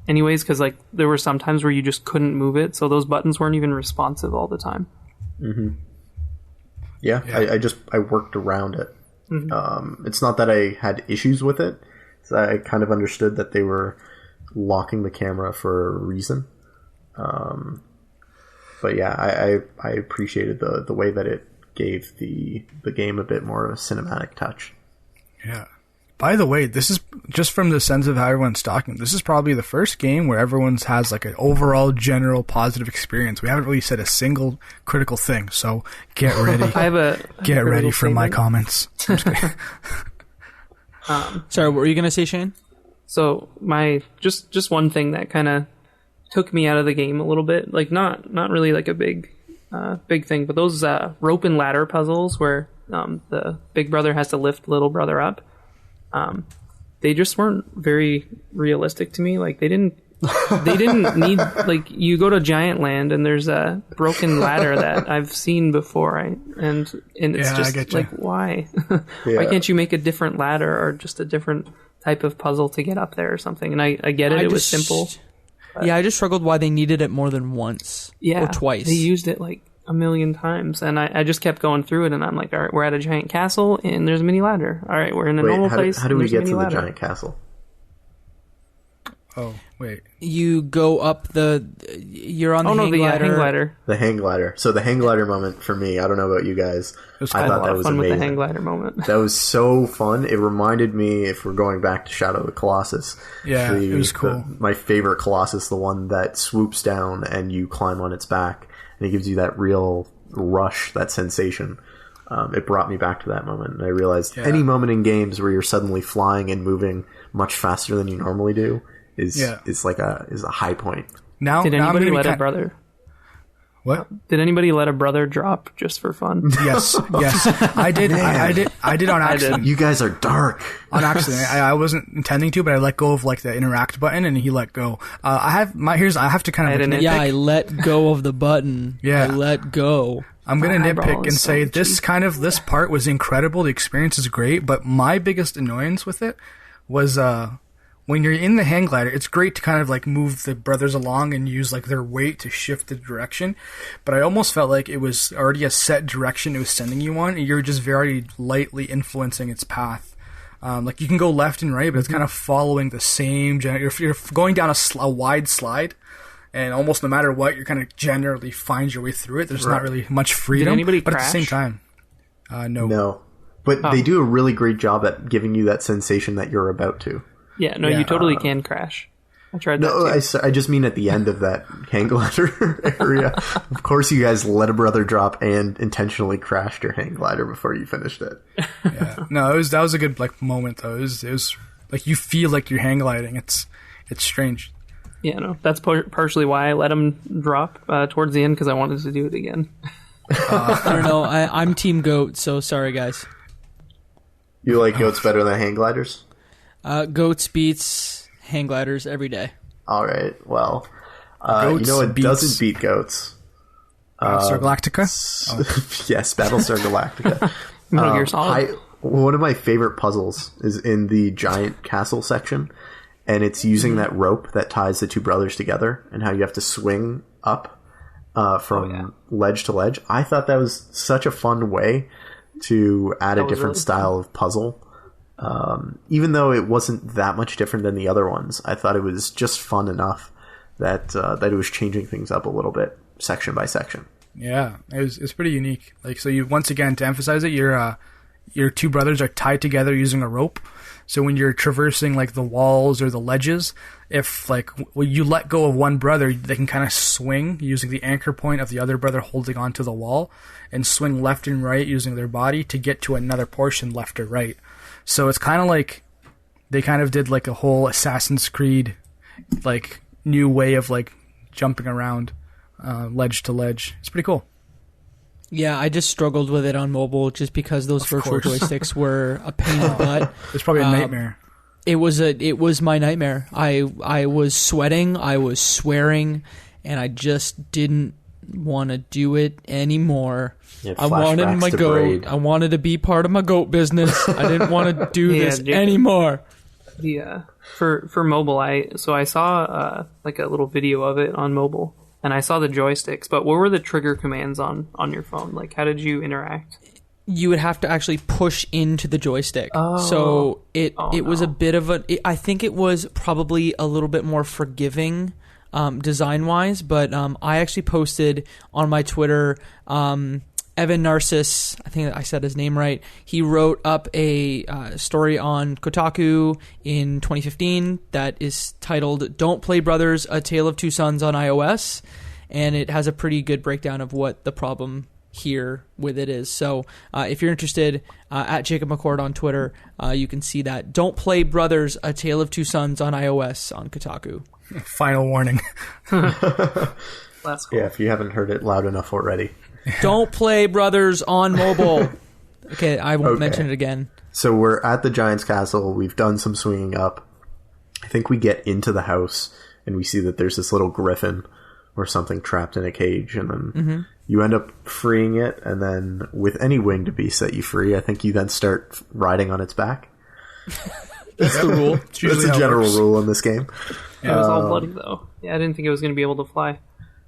Anyways, because like there were some times where you just couldn't move it, so those buttons weren't even responsive all the time. Mm-hmm. Yeah. I worked around it. Mm-hmm. It's not that I had issues with it. So I kind of understood that they were locking the camera for a reason. But yeah, I appreciated the way that it gave the game a bit more of a cinematic touch. Yeah. By the way, this is just from the sense of how everyone's talking. This is probably the first game where everyone's has like an overall general positive experience. We haven't really said a single critical thing, so get ready. Get ready for my comments. Sorry, what were you gonna say, Shane? So my just one thing that kind of took me out of the game a little bit, like not really like a big thing, but those rope and ladder puzzles where the big brother has to lift little brother up. They just weren't very realistic to me. Like they didn't need, like, you go to Giant Land and there's a broken ladder that I've seen before, and it's just like, why? Why can't you make a different ladder or just a different type of puzzle to get up there or something? And I get it. It was simple. Yeah, I just struggled why they needed it more than once or twice. They used it like a million times, and I just kept going through it, and I'm like, all right, we're at a giant castle, and there's a mini ladder. All right, we're in a normal place. How do we get to the ladder. giant castle? Oh, wait. You go up you're on the hang ladder. The hang glider. So the hang glider moment for me, I don't know about you guys. I thought that was fun amazing. With the hang glider moment. That was so fun. It reminded me, if we're going back to Shadow of the Colossus. Yeah, it was cool. My favorite Colossus, the one that swoops down and you climb on its back, and it gives you that real rush, that sensation. It brought me back to that moment, and I realized any moment in games where you're suddenly flying and moving much faster than you normally do is a high point. Now, did anybody let a brother? What? Did anybody let a brother drop just for fun? Yes. I did. I did on accident. You guys are dark. On accident. I wasn't intending to, but I let go of like the interact button, and he let go. I have to kind of nitpick. I let go of the button. Yeah, I let go. I'm gonna nitpick and say this part was incredible. The experience is great, but my biggest annoyance with it was when you're in the hang glider, it's great to kind of like move the brothers along and use like their weight to shift the direction. But I almost felt like it was already a set direction it was sending you on, and you're just very lightly influencing its path. Like you can go left and right, but it's kind of following the same. You're going down a wide slide, and almost no matter what, you're kind of generally find your way through it. There's not really much freedom. Did anybody but crash? At the same time, no. No, but they do a really great job at giving you that sensation that you're about to. Yeah, no, you totally can crash. I tried that too. I just mean at the end of that hang glider area. Of course, you guys let a brother drop and intentionally crashed your hang glider before you finished it. Yeah, no, that was a good like moment though. It was like you feel like you're hang gliding. It's strange. Yeah, no, that's partially why I let him drop towards the end, because I wanted to do it again. I don't know. I'm Team Goat, so sorry guys. You like goats better than hang gliders? Goats beats hang gliders every day. All right. Well, you know what doesn't beat goats? Battlestar Galactica? Yes, Battlestar Galactica. Metal Gear Solid. One of my favorite puzzles is in the giant castle section, and it's using that rope that ties the two brothers together, and how you have to swing up from ledge to ledge. I thought that was such a fun way to add a different style of puzzle. Even though it wasn't that much different than the other ones, I thought it was just fun enough that it was changing things up a little bit, section by section. Yeah, it's pretty unique. Like, so you, once again, to emphasize it, your two brothers are tied together using a rope. So when you're traversing like the walls or the ledges, if like you let go of one brother, they can kind of swing using the anchor point of the other brother holding onto the wall, and swing left and right using their body to get to another portion left or right. So it's kind of like they kind of did like a whole Assassin's Creed like new way of like jumping around ledge to ledge. It's pretty cool. Yeah, I just struggled with it on mobile just because those virtual joysticks were a pain in the butt. It's probably a nightmare. It was my nightmare. I was sweating, I was swearing, and I just didn't want to do it anymore. I wanted my goat. Braid. I wanted to be part of my goat business. I didn't want to do this anymore. Yeah, for mobile, I saw like a little video of it on mobile. And I saw the joysticks, but what were the trigger commands on your phone? Like, how did you interact? You would have to actually push into the joystick. So it was a bit of I think it was probably a little bit more forgiving design-wise, but I actually posted on my Twitter, Evan Narcissus, I think I said his name right, he wrote up a story on Kotaku in 2015 that is titled "Don't Play Brothers, A Tale of Two Sons on iOS," and it has a pretty good breakdown of what the problem here with it is. So if you're interested, at Jacob McCourt on Twitter, you can see that. Don't Play Brothers, A Tale of Two Sons on iOS on Kotaku. Final warning. That's cool. Yeah, if you haven't heard it loud enough already. Don't play Brothers on mobile. Okay, I won't mention it again. So we're at the Giant's Castle. We've done some swinging up. I think we get into the house and we see that there's this little griffin or something trapped in a cage, and then you end up freeing it, and then with any winged beast that you free, I think you then start riding on its back. That's the rule. That's a general rule in this game. It was all bloody, though. Yeah, I didn't think it was going to be able to fly.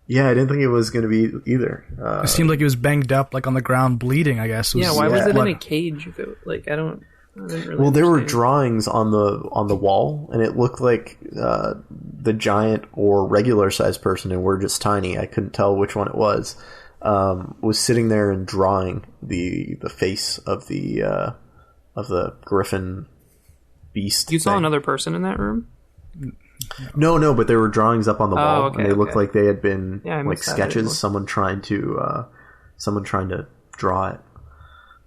Yeah, I didn't think it was going to be either. It seemed like it was banged up, like on the ground, bleeding, I guess. Why was it in a cage? If it, I didn't really there were drawings on the wall, and it looked like the giant or regular-sized person, and we're just tiny. I couldn't tell which one it was sitting there and drawing the face of the griffin beast. You saw another person in that room? No, but there were drawings up on the wall, and they looked like they had been sketches. Someone trying to draw it.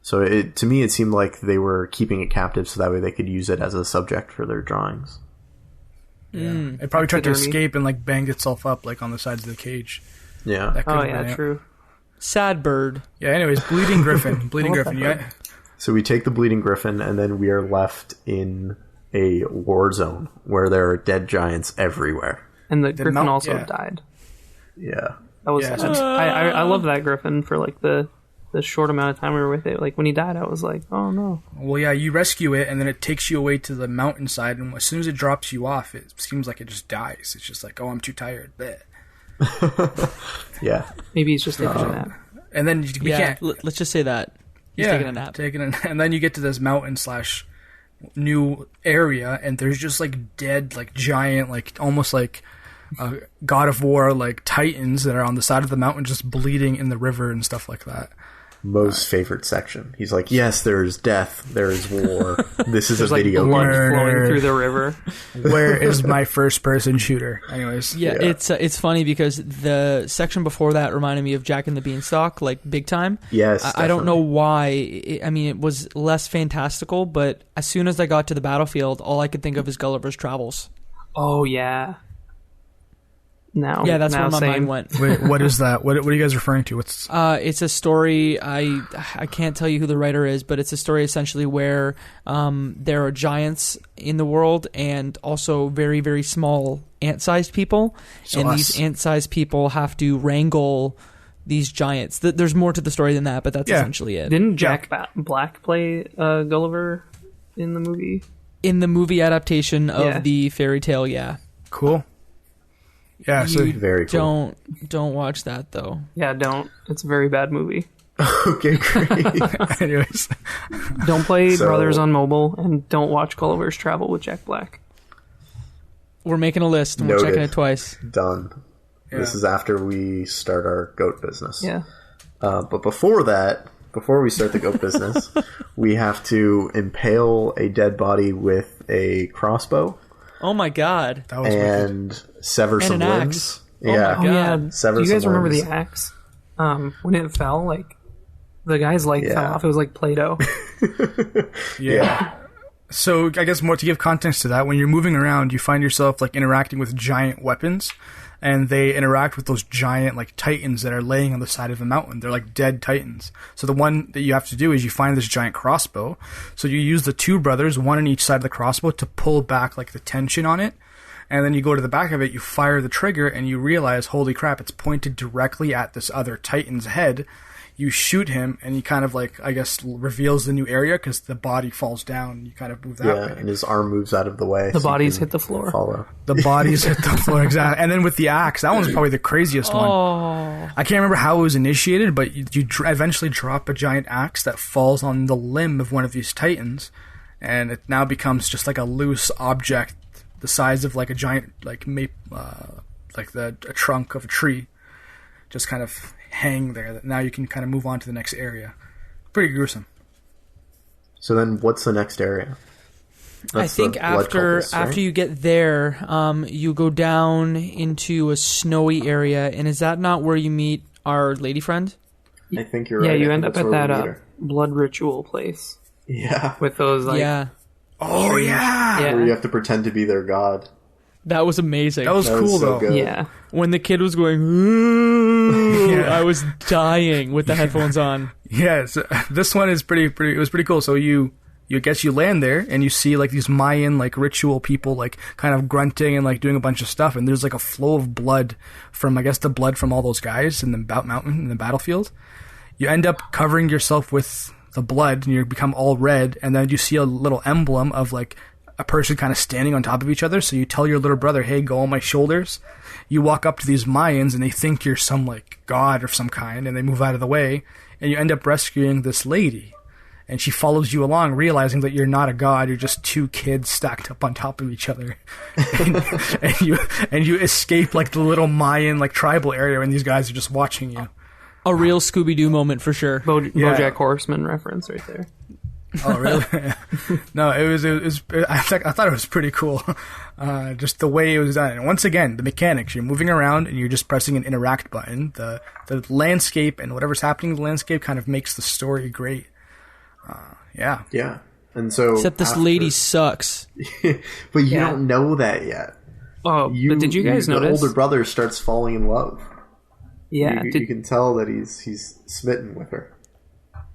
So to me, it seemed like they were keeping it captive, so that way they could use it as a subject for their drawings. Yeah. It probably tried to escape and banged itself up on the sides of the cage. Yeah. True. Sad bird. Yeah. Anyways, bleeding griffin. Yeah. So we take the bleeding griffin, and then we are left in a war zone where there are dead giants everywhere. And the griffin also died. Yeah. That was sad. I love that griffin for the short amount of time we were with it. When he died, I was like, oh no. Well, yeah, you rescue it, and then it takes you away to the mountainside, and as soon as it drops you off, it seems like it just dies. It's just I'm too tired. Bleh. Yeah. Maybe he's just taking a nap. And then we can't. Let's just say that. He's taking a nap. And then you get to this mountain / new area, and there's just dead giant almost God of War titans that are on the side of the mountain just bleeding in the river and stuff like that. Mo's favorite section. He's like, yes, there's death, there's war. This is a video game flowing through the river. Where is my first person shooter? Anyways, yeah. It's funny because the section before that reminded me of Jack and the Beanstalk, big time. Yes, I don't know why. It was less fantastical, but as soon as I got to the battlefield, all I could think of is Gulliver's Travels. Oh yeah. That's where my mind went. Wait, what is that? What are you guys referring to? It's a story. I can't tell you who the writer is, but it's a story essentially where there are giants in the world and also very, very small ant-sized people, these ant-sized people have to wrangle these giants. There's more to the story than that, but that's essentially it. Didn't Jack Black play Gulliver in the movie? In the movie adaptation of the fairy tale, yeah. Cool. Yeah, so very cool. Don't watch that though. Yeah, don't. It's a very bad movie. Okay, great. Anyways, don't play Brothers on mobile, and don't watch Gulliver's Travel with Jack Black. We're making a list, and we're checking it twice. Done. Yeah. This is after we start our goat business. Yeah. But before we start the goat business, we have to impale a dead body with a crossbow. Oh my god! That was and sever some limbs. Yeah. Oh my god! Sever Do you guys some remember limbs. the axe? When it fell, the guy's leg fell off. It was like Play-Doh. Yeah. So I guess more to give context to that, when you're moving around, you find yourself interacting with giant weapons, and they interact with those giant titans that are laying on the side of the mountain. They're dead titans. So the one that you have to do is you find this giant crossbow. So you use the two brothers, one on each side of the crossbow, to pull back the tension on it. And then you go to the back of it, you fire the trigger, and you realize, holy crap, it's pointed directly at this other titan's head. You shoot him, and he kind of I guess reveals the new area because the body falls down. And you kind of move that way. And his arm moves out of the way. The bodies hit the floor. Follow. The bodies hit the floor, exactly. And then with the axe, that one's probably the craziest one. I can't remember how it was initiated, but you eventually drop a giant axe that falls on the limb of one of these titans, and it now becomes just a loose object the size of a giant a trunk of a tree, just kind of hang there. That now you can kind of move on to the next area. Pretty gruesome. So then, what's the next area? I think after you get there, you go down into a snowy area, and is that not where you meet our lady friend? I think you're right. Yeah, you end up at that blood ritual place. Yeah, with those Oh yeah. Where you have to pretend to be their god. That was amazing. That was cool so though. Good. Yeah. When the kid was going, ooh, I was dying with the headphones on. Yeah, so this one is pretty. It was pretty cool. So you land there and you see these Mayan ritual people kind of grunting and doing a bunch of stuff, and there's a flow of blood from the blood from all those guys in the mountain in the battlefield. You end up covering yourself with the blood and you become all red, and then you see a little emblem of a person kind of standing on top of each other. So you tell your little brother, hey, go on my shoulders. You walk up to these Mayans and they think you're some like god of some kind, and they move out of the way, and you end up rescuing this lady. And she follows you along, realizing that you're not a god, you're just two kids stacked up on top of each other. and you escape like the little Mayan like tribal area, and these guys are just watching you. A real Scooby-Doo moment for sure. BoJack Horseman reference right there. Oh, really? No, it was I thought it was pretty cool. Just the way it was done. And once again, the mechanics, you're moving around and you're just pressing an interact button. The landscape and whatever's happening in the landscape kind of makes the story great. Yeah. Yeah. And so except this lady sucks. But you don't know that yet. Oh, but did you guys notice? The older brother starts falling in love. Yeah. You can tell that he's smitten with her.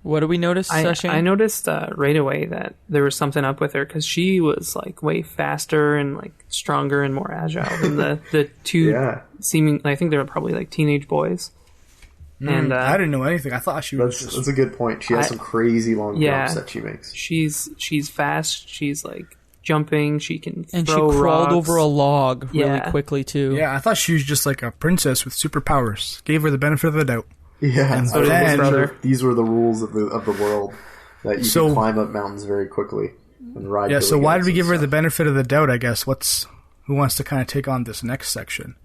What do we notice, Shane? I noticed right away that there was something up with her because she was like way faster and like stronger and more agile than the two seeming. I think they were probably like teenage boys. And I didn't know anything. I thought she was. That's a good point. She has some crazy long jumps that she makes. She's fast. She's like jumping. She can and throw she crawled rocks. over a log really quickly too. Yeah, I thought she was just like a princess with superpowers. Gave her the benefit of the doubt. Yeah, and so these were the rules of the world, that you can climb up mountains very quickly and ride. Yeah, so why did we give her the benefit of the doubt? I guess who wants to kind of take on this next section?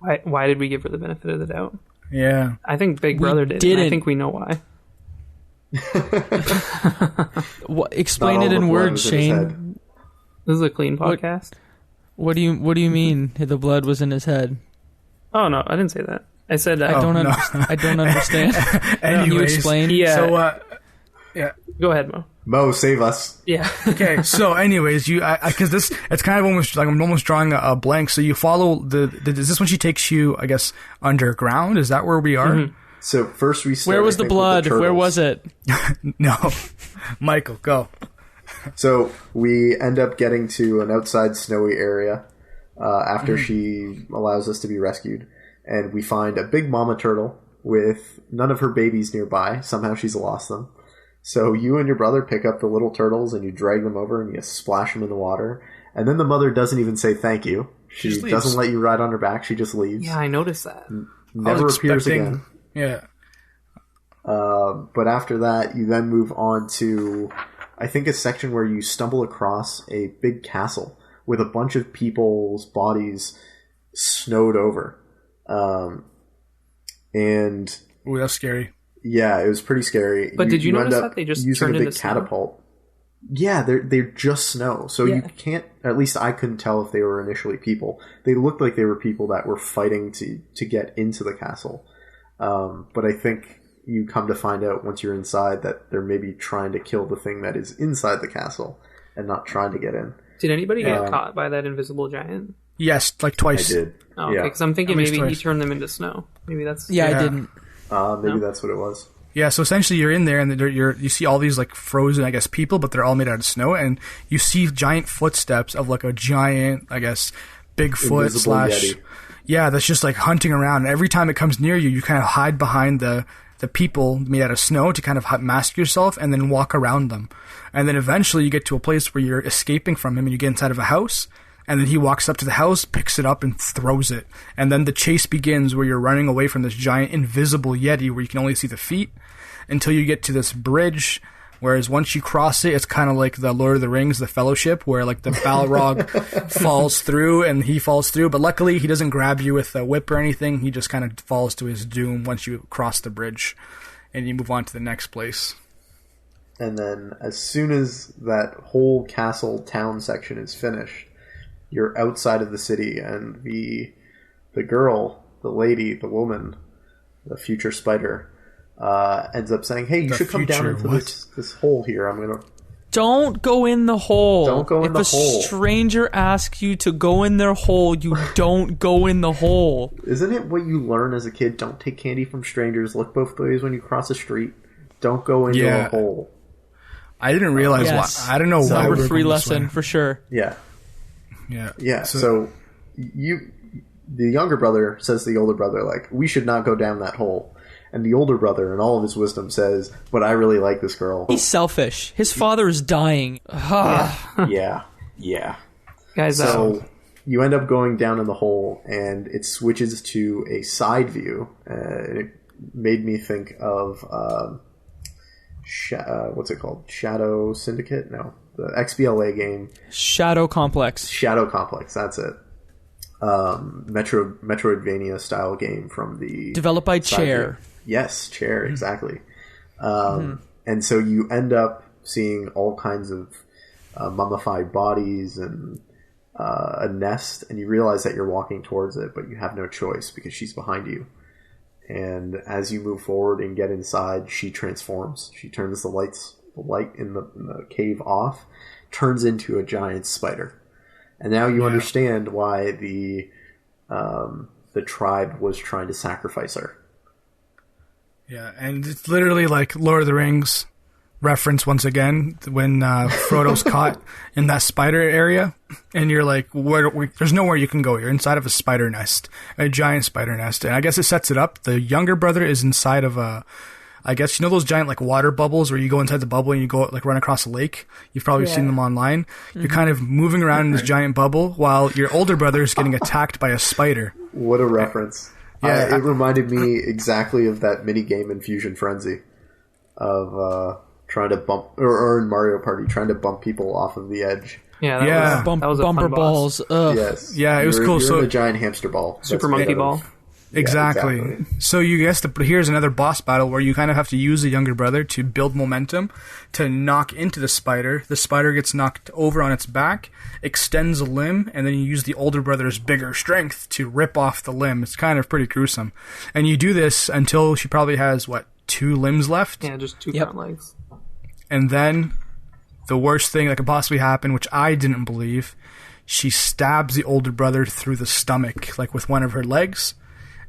Why did we give her the benefit of the doubt? Yeah, I think Big Brother did. And I think we know why. Explain it in words, Shane. This is a clean podcast. What do you mean? The blood was in his head? Oh no, I didn't say that. I said I don't understand. Anyways, can you explain? Yeah. So, go ahead, Mo. Mo, save us. Yeah. Okay. So, anyways, because it's kind of almost like I'm almost drawing a blank. So you follow is this when she takes you, I guess, underground? Is that where we are? Mm-hmm. So first we start. Where was the blood? Where was it? No, Michael, go. So we end up getting to an outside snowy area after she allows us to be rescued. And we find a big mama turtle with none of her babies nearby. Somehow she's lost them. So you and your brother pick up the little turtles and you drag them over and you splash them in the water. And then the mother doesn't even say thank you. She doesn't let you ride on her back. She just leaves. Yeah, I noticed that. Never appears again. Yeah. But after that, you then move on to, I think, a section where you stumble across a big castle with a bunch of people's bodies snowed over. And ooh, that's scary. Yeah, it was pretty scary. But did you notice that they just using turned a big into catapult? Snow? Yeah, they're just snow. So you can't. At least I couldn't tell if they were initially people. They looked like they were people that were fighting to get into the castle. But I think you come to find out once you're inside that they're maybe trying to kill the thing that is inside the castle and not trying to get in. Did anybody get caught by that invisible giant? Yes, like twice. I did. Oh, okay, because I'm thinking maybe he turned them into snow. Maybe that's... Yeah, I didn't. Maybe that's what it was. Yeah, so essentially you're in there and you see all these like frozen, I guess, people, but they're all made out of snow, and you see giant footsteps of like a giant, I guess, Bigfoot / Yeti. Yeah, that's just like hunting around. And every time it comes near you, you kind of hide behind the people made out of snow to kind of mask yourself and then walk around them. And then eventually you get to a place where you're escaping from him and you get inside of a house. And then he walks up to the house, picks it up, and throws it. And then the chase begins where you're running away from this giant invisible Yeti where you can only see the feet until you get to this bridge. Whereas once you cross it, it's kind of like the Lord of the Rings, the Fellowship, where like the Balrog falls through and he falls through. But luckily, he doesn't grab you with a whip or anything. He just kind of falls to his doom once you cross the bridge and you move on to the next place. And then as soon as that whole castle town section is finished, you're outside of the city, and the girl, the lady, the woman, the future spider, ends up saying, "Hey, you should come down into this hole here. I'm gonna." Don't go in the hole. Don't go in the hole. If a stranger asks you to go in their hole, you don't go in the hole. Isn't it what you learn as a kid? Don't take candy from strangers. Look both ways when you cross the street. Don't go into a hole. I didn't realize why. I don't know why. Number 3 lesson for sure. Yeah. Yeah. So the younger brother says to the older brother, like, we should not go down that hole. And the older brother, in all of his wisdom, says, but I really like this girl. He's selfish. His father is dying. Yeah. Yeah. Guys, so you end up going down in the hole, and it switches to a side view. It made me think of what's it called? Shadow Syndicate? No, the XBLA game. Shadow Complex. Shadow Complex. That's it. Metroidvania style game from the developed by Chair. Yes, Chair, exactly. And so you end up seeing all kinds of mummified bodies and a nest, and you realize that you're walking towards it, but you have no choice because she's behind you. And as you move forward and get inside, she transforms. She turns the light in the cave off, turns into a giant spider. And now you understand why the tribe was trying to sacrifice her. Yeah, and it's literally like Lord of the Rings reference once again when Frodo's caught in that spider area, and you're like, there's nowhere you can go. You're inside of a spider nest, a giant spider nest, and I guess it sets it up. The younger brother is inside of I guess, you know those giant like water bubbles where you go inside the bubble and you go like run across a lake? You've probably seen them online. You're kind of moving around in this giant bubble while your older brother is getting attacked by a spider. What a reference. Yeah, it reminded me exactly of that mini game in Fusion Frenzy of trying to bump, or in Mario Party, trying to bump people off of the edge. Yeah, that was a bumper fun balls. Boss. Yes. Yeah, it was cool. You're So in a giant hamster ball. Super monkey ball. Exactly. Yeah, exactly. So you guess here's another boss battle where you kind of have to use the younger brother to build momentum to knock into the spider. The spider gets knocked over on its back, extends a limb, and then you use the older brother's bigger strength to rip off the limb. It's kind of pretty gruesome. And you do this until she probably has, 2 limbs left? Yeah, just 2 front legs. And then the worst thing that could possibly happen, which I didn't believe, she stabs the older brother through the stomach, like with one of her legs.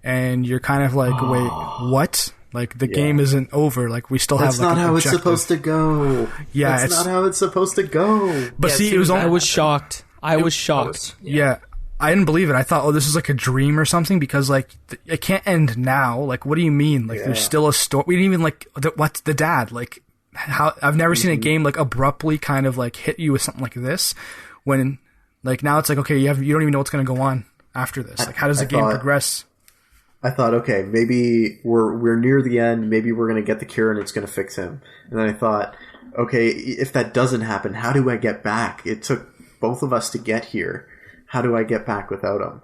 And you're kind of like, wait, what? Like, the game isn't over. Like, we still That's have, like, not an how objective. it's supposed to go. Yeah, That's not how it's supposed to go. But see, it was I was shocked. I was shocked. Yeah, I didn't believe it. I thought, this is like a dream or something, because, like, it can't end now. Like, what do you mean? Like, there's still a story. We didn't even, like, what's the dad? Like, how? I've never seen a game, like, abruptly kind of, like, hit you with something like this. When, like, now it's like, okay, you don't even know what's going to go on after this. Like, how does the game progress? I thought, okay, maybe we're near the end. Maybe we're going to get the cure and it's going to fix him. And then I thought, okay, if that doesn't happen, how do I get back? It took both of us to get here. How do I get back without him?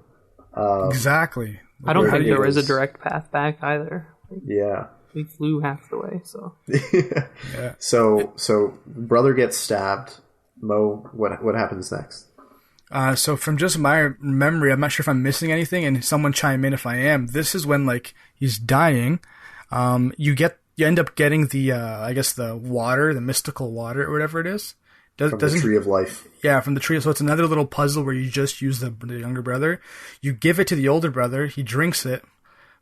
Exactly. I don't think there is a direct path back either. Yeah. We flew half the way, so. Yeah. So brother gets stabbed. Mo, what happens next? So from just my memory, I'm not sure if I'm missing anything, and someone chime in if I am. This is when, like, he's dying. You end up getting the I guess the water, the mystical water or whatever it is. From the Tree of Life. Yeah, from the tree. So it's another little puzzle where you just use the younger brother. You give it to the older brother. He drinks it,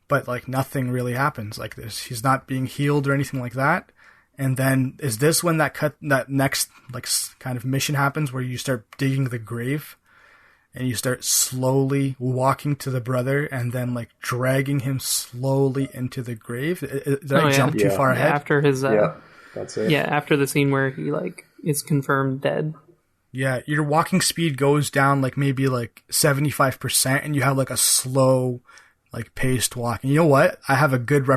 but, like, nothing really happens like this. He's not being healed or anything like that. And then is this when that next, like, kind of mission happens where you start digging the grave and you start slowly walking to the brother and then, like, dragging him slowly into the grave? Did I jump too far ahead? After his that's it. Yeah, after the scene where he, like, is confirmed dead. Yeah, your walking speed goes down, like, maybe, like, 75%, and you have, like, a slow, like, paced walk. And you know what? I have a good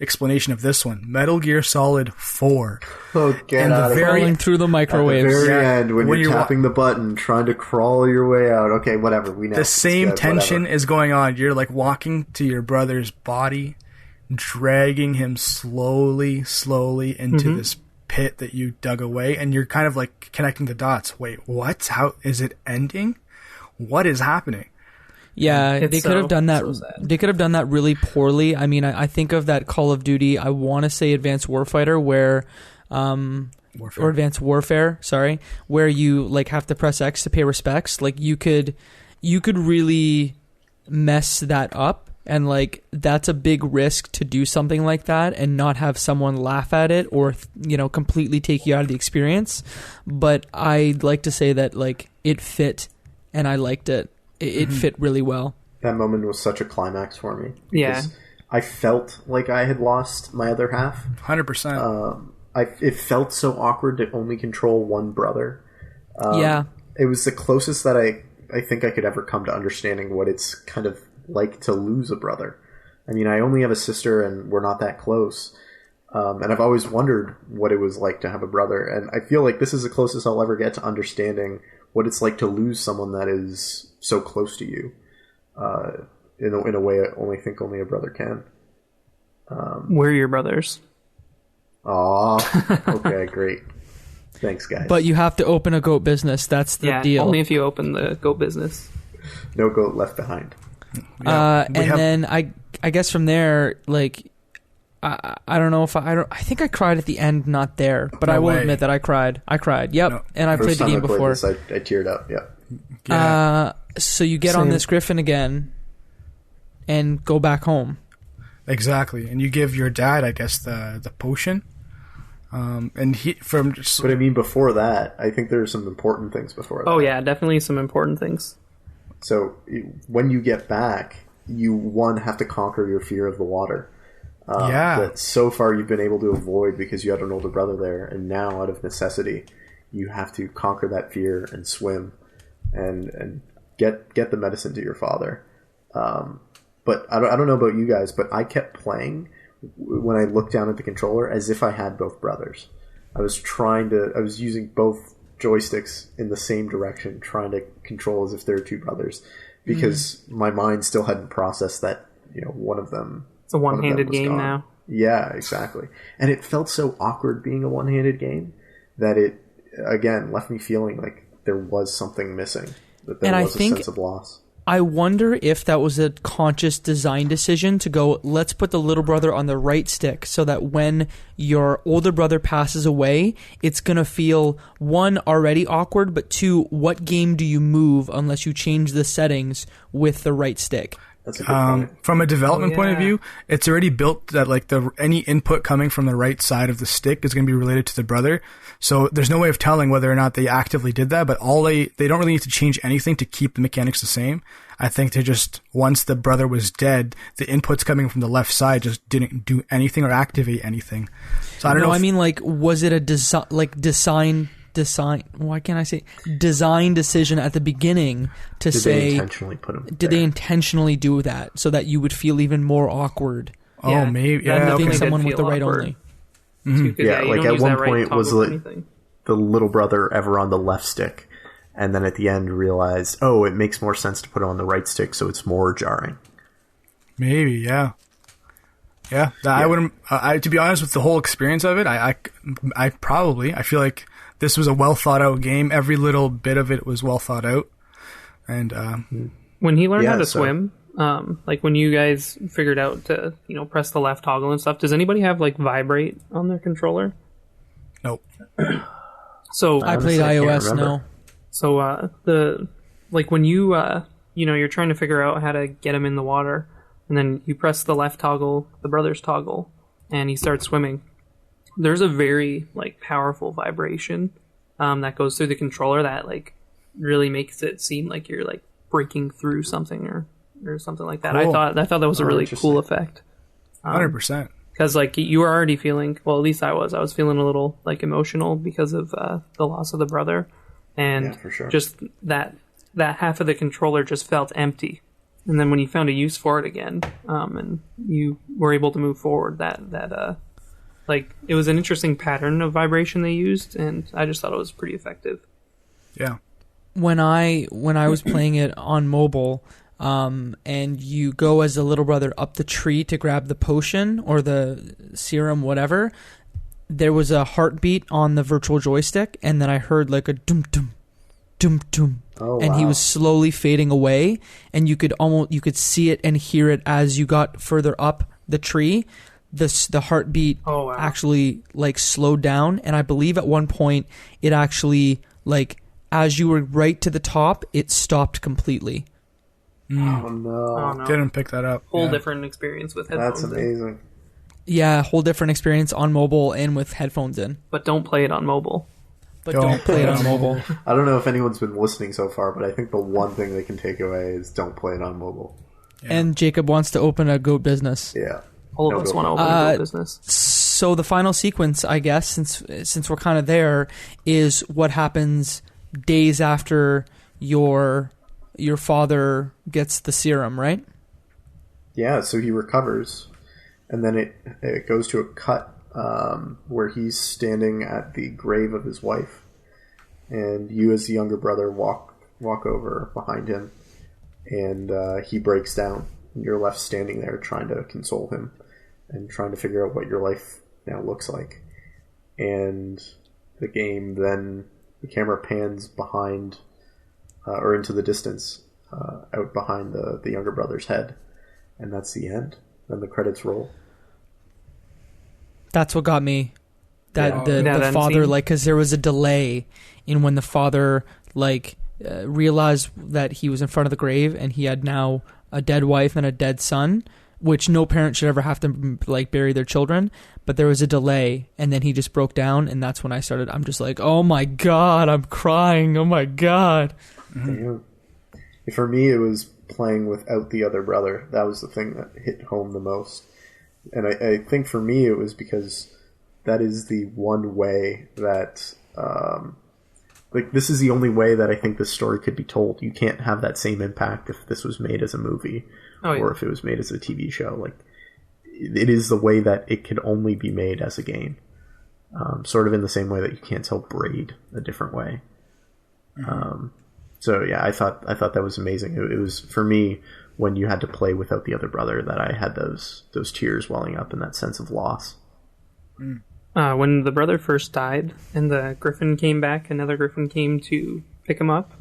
explanation of this one. Metal Gear Solid 4. Oh, get out of here. Crawling through the microwaves. At the very end, when you're tapping the button, trying to crawl your way out. Okay, whatever. We know. The same tension is going on. You're, like, walking to your brother's body, dragging him slowly into this pit that you dug away, and you're kind of, like, connecting the dots. Wait, what? How is it ending? What is happening? Yeah, they could have done that. They could have done that really poorly. I mean, I think of that Call of Duty. I want to say Advanced Warfighter, where, or Advanced Warfare. Sorry, where you, like, have to press X to pay respects. Like, you could really mess that up, and, like, that's a big risk to do something like that and not have someone laugh at it or, you know, completely take you out of the experience. But I'd like to say that, like, it fit, and I liked it. It fit really well. That moment was such a climax for me. Yeah. I felt like I had lost my other half. 100%. It felt so awkward to only control one brother. Yeah. it was the closest that I think I could ever come to understanding what it's kind of like to lose a brother. I mean, I only have a sister and we're not that close. And I've always wondered what it was like to have a brother. And I feel like this is the closest I'll ever get to understanding what it's like to lose someone that is so close to you. In a way I only a brother can. We're your brothers. Aw. Okay, great. Thanks, guys. But you have to open a goat business. That's the deal. Only if you open the goat business. No goat left behind. Then I guess from there, like, I don't know if I think I cried at the end, not there, but I will admit that I cried. Yep. No. And I played the game before. This, I teared up. Yep. Yeah. So you get on this griffin again and go back home. Exactly. And you give your dad, I guess, the potion. But I mean, before that, I think there are some important things before that. Oh yeah, definitely some important things. So when you get back, you have to conquer your fear of the water. That so far you've been able to avoid because you had an older brother there, and now out of necessity, you have to conquer that fear and swim, and get the medicine to your father. But I don't know about you guys, but I kept playing when I looked down at the controller as if I had both brothers. I was using both joysticks in the same direction, trying to control as if there were two brothers, because my mind still hadn't processed that one of them. It's a one-handed game now. Yeah, exactly. And it felt so awkward being a one-handed game that it, again, left me feeling like there was something missing, that there was a sense of loss. I wonder if that was a conscious design decision to go, let's put the little brother on the right stick so that when your older brother passes away, it's going to feel, one, already awkward, but two, what game do you move unless you change the settings with the right stick? That's a good point. From a development point of view, it's already built that like any input coming from the right side of the stick is going to be related to the brother. So there's no way of telling whether or not they actively did that, but they don't really need to change anything to keep the mechanics the same. I think they just, once the brother was dead, the inputs coming from the left side just didn't do anything or activate anything. So I don't know. I mean, like, was it a design, why can't I say design decision at the beginning to did they intentionally put them did they intentionally do that so that you would feel even more awkward? Oh, maybe. Yeah, okay. Someone with the right only. Mm-hmm. Like at one point was the little brother ever on the left stick, and then at the end realized, oh, it makes more sense to put it on the right stick, so it's more jarring. Maybe, yeah. I wouldn't. To be honest, with the whole experience of it, I feel like this was a well thought out game. Every little bit of it was well thought out. And when he learned how to swim, like when you guys figured out to press the left toggle and stuff, does anybody have like vibrate on their controller? Nope. So I played iOS. No. So when you you're trying to figure out how to get him in the water, and then you press the left toggle, the brother's toggle, and he starts swimming. There's a very powerful vibration that goes through the controller that really makes it seem like you're breaking through something or something like that. Cool. I thought that was a really cool effect. 100%. Because you were already feeling, well, at least I was feeling a little emotional because of the loss of the brother, and for sure. Just that half of the controller just felt empty. And then when you found a use for it again, and you were able to move forward, it was an interesting pattern of vibration they used, and I just thought it was pretty effective. Yeah. When I was playing it on mobile, and you go as a little brother up the tree to grab the potion or the serum, whatever, there was a heartbeat on the virtual joystick, and then I heard a dum dum dum dum. Oh, and he was slowly fading away, and you could see it and hear it as you got further up the tree. The heartbeat actually slowed down, and I believe at one point it actually as you were right to the top, it stopped completely. Oh no! Didn't pick that up. Whole different experience with headphones. That's amazing. Yeah, whole different experience on mobile and with headphones in. But don't play it on mobile. Don't play it on mobile. I don't know if anyone's been listening so far, but I think the one thing they can take away is don't play it on mobile. Yeah. And Jacob wants to open a goat business. Yeah. All of us want to open a goat business. So the final sequence, I guess, since we're kind of there, is what happens days after your father gets the serum, right? Yeah, so he recovers, and then it goes to a cut where he's standing at the grave of his wife, and you as the younger brother walk over behind him, and he breaks down. You're left standing there trying to console him and trying to figure out what your life now looks like. And the game then, the camera pans behind or into the distance out behind the younger brother's head, and that's the end. Then the credits roll. That's what got me. The father, like, because there was a delay in when the father, like, realized that he was in front of the grave and he had now a dead wife and a dead son, which no parent should ever have to, like, bury their children. But there was a delay, and then he just broke down, and that's when I'm just like, oh my God, I'm crying. Oh my God. Mm-hmm. Yeah. For me, it was playing without the other brother. That was the thing that hit home the most. And I think for me, it was because that is the one way that, like, this is the only way that I think this story could be told. You can't have that same impact if this was made as a movie or if it was made as a TV show. Like, it is the way that it could only be made as a game. Sort of in the same way that you can't tell Braid a different way. Mm-hmm. So yeah, I thought that was amazing. It was, for me, when you had to play without the other brother, that I had those tears welling up and that sense of loss. When the brother first died and the griffin came back, another griffin came to pick him up.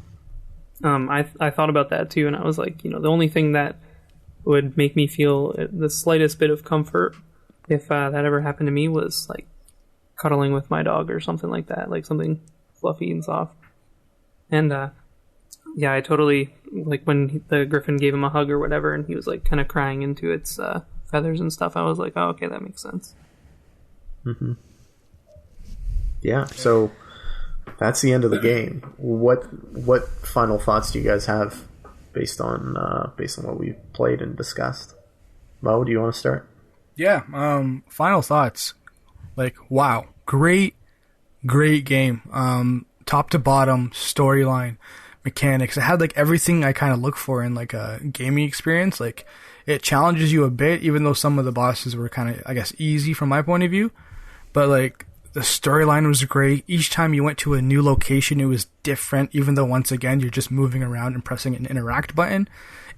I thought about that too, and I was like, the only thing that would make me feel the slightest bit of comfort if that ever happened to me was like cuddling with my dog or something like that, like something fluffy and soft. And yeah, I totally, like, when the griffin gave him a hug or whatever, and he was like kind of crying into its feathers and stuff, I was like, oh, okay, that makes sense. Mm-hmm. Yeah, so that's the end of the game. What final thoughts do you guys have based on what we played and discussed? Mo, do you want to start? Yeah, final thoughts. Like, wow, great game. Top to bottom, storyline, mechanics. It had like everything I kind of look for in like a gaming experience. Like, it challenges you a bit, even though some of the bosses were kind of, I guess, easy from my point of view. But like, the storyline was great. Each time you went to a new location, it was different, even though once again, you're just moving around and pressing an interact button.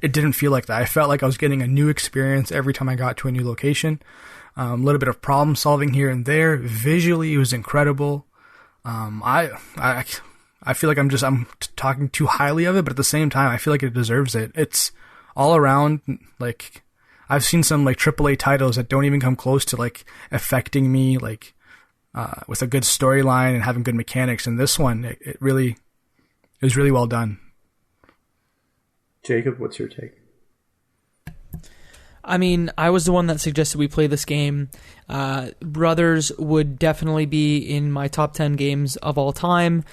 It didn't feel like that. I felt like I was getting a new experience every time I got to a new location. A little bit of problem solving here and there. Visually, it was incredible. I feel like I'm talking too highly of it, but at the same time, I feel like it deserves it. It's all around, like, I've seen some like AAA titles that don't even come close to like affecting me, like, with a good storyline and having good mechanics. And this one, it was really well done. Jacob, what's your take? I mean, I was the one that suggested we play this game. Brothers would definitely be in my top 10 games of all time,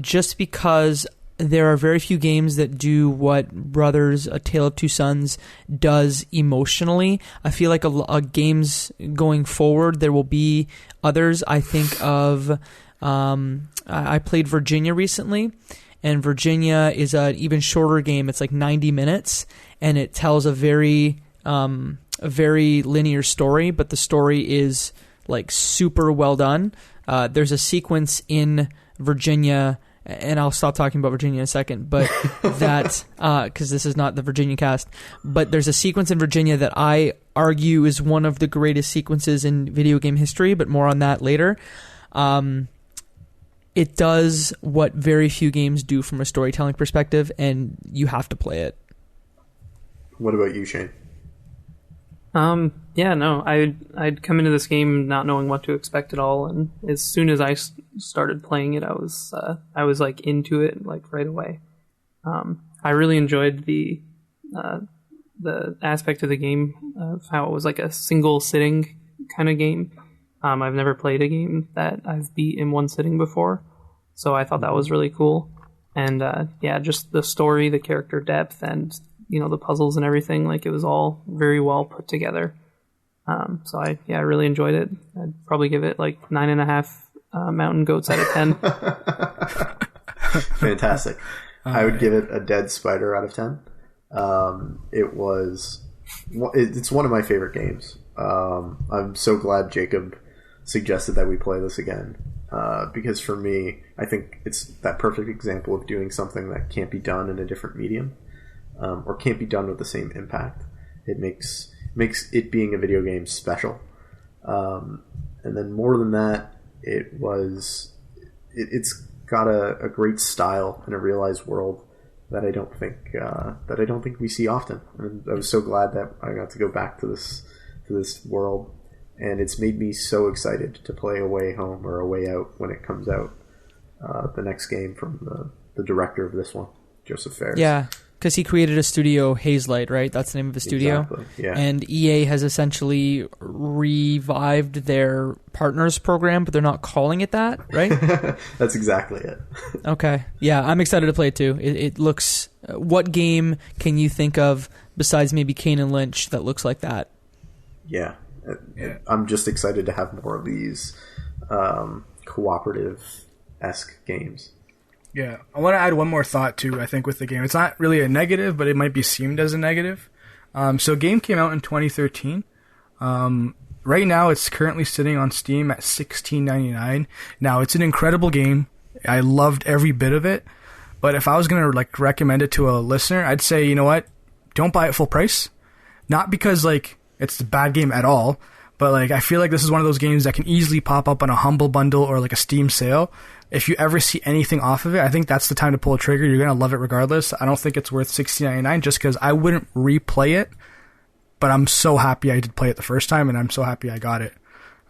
just because there are very few games that do what Brothers, A Tale of Two Sons does emotionally. I feel like a games going forward, there will be others. I think of, I played Virginia recently, and Virginia is an even shorter game. It's like 90 minutes, and it tells a very linear story, but the story is like super well done. There's a sequence in Virginia, and I'll stop talking about Virginia in a second, but that, because this is not the Virginia cast, but there's a sequence in Virginia that I argue is one of the greatest sequences in video game history, but more on that later. It does what very few games do from a storytelling perspective, and you have to play it. What about you, Shane? Yeah, no, I'd come into this game not knowing what to expect at all, and as soon as I started playing it, I was like into it like right away. I really enjoyed the aspect of the game of how it was like a single sitting kind of game. I've never played a game that I've beat in one sitting before, so I thought that was really cool. And yeah, just the story, the character depth, and the puzzles and everything, like, it was all very well put together. So I really enjoyed it. I'd probably give it like 9.5 mountain goats out of 10. Fantastic. I would give it a dead spider out of 10. It's one of my favorite games. I'm so glad Jacob suggested that we play this again. Because for me, I think it's that perfect example of doing something that can't be done in a different medium, or can't be done with the same impact. It makes it being a video game special. And then more than that, it's got a great style and a realized world that I don't think we see often. And I was so glad that I got to go back to this world, and it's made me so excited to play A Way Home or A Way Out when it comes out. The next game from the director of this one, Joseph Fares. Yeah, because he created a studio, Hazelight, right? That's the name of the studio. Exactly, yeah. And EA has essentially revived their partners program, but they're not calling it that, right? That's exactly it. Okay. Yeah, I'm excited to play it too. It looks... what game can you think of besides maybe Kane and Lynch that looks like that? Yeah. I'm just excited to have more of these cooperative-esque games. Yeah, I want to add one more thought too, I think, with the game. It's not really a negative, but it might be seemed as a negative. So game came out in 2013. Right now, it's currently sitting on Steam at $16.99. Now, it's an incredible game. I loved every bit of it. But if I was going to recommend it to a listener, I'd say, you know what? Don't buy it full price. Not because it's a bad game at all, but I feel like this is one of those games that can easily pop up on a Humble Bundle or a Steam sale. If you ever see anything off of it, I think that's the time to pull a trigger. You're going to love it regardless. I don't think it's worth $16.99 just because I wouldn't replay it, but I'm so happy I did play it the first time, and I'm so happy I got it.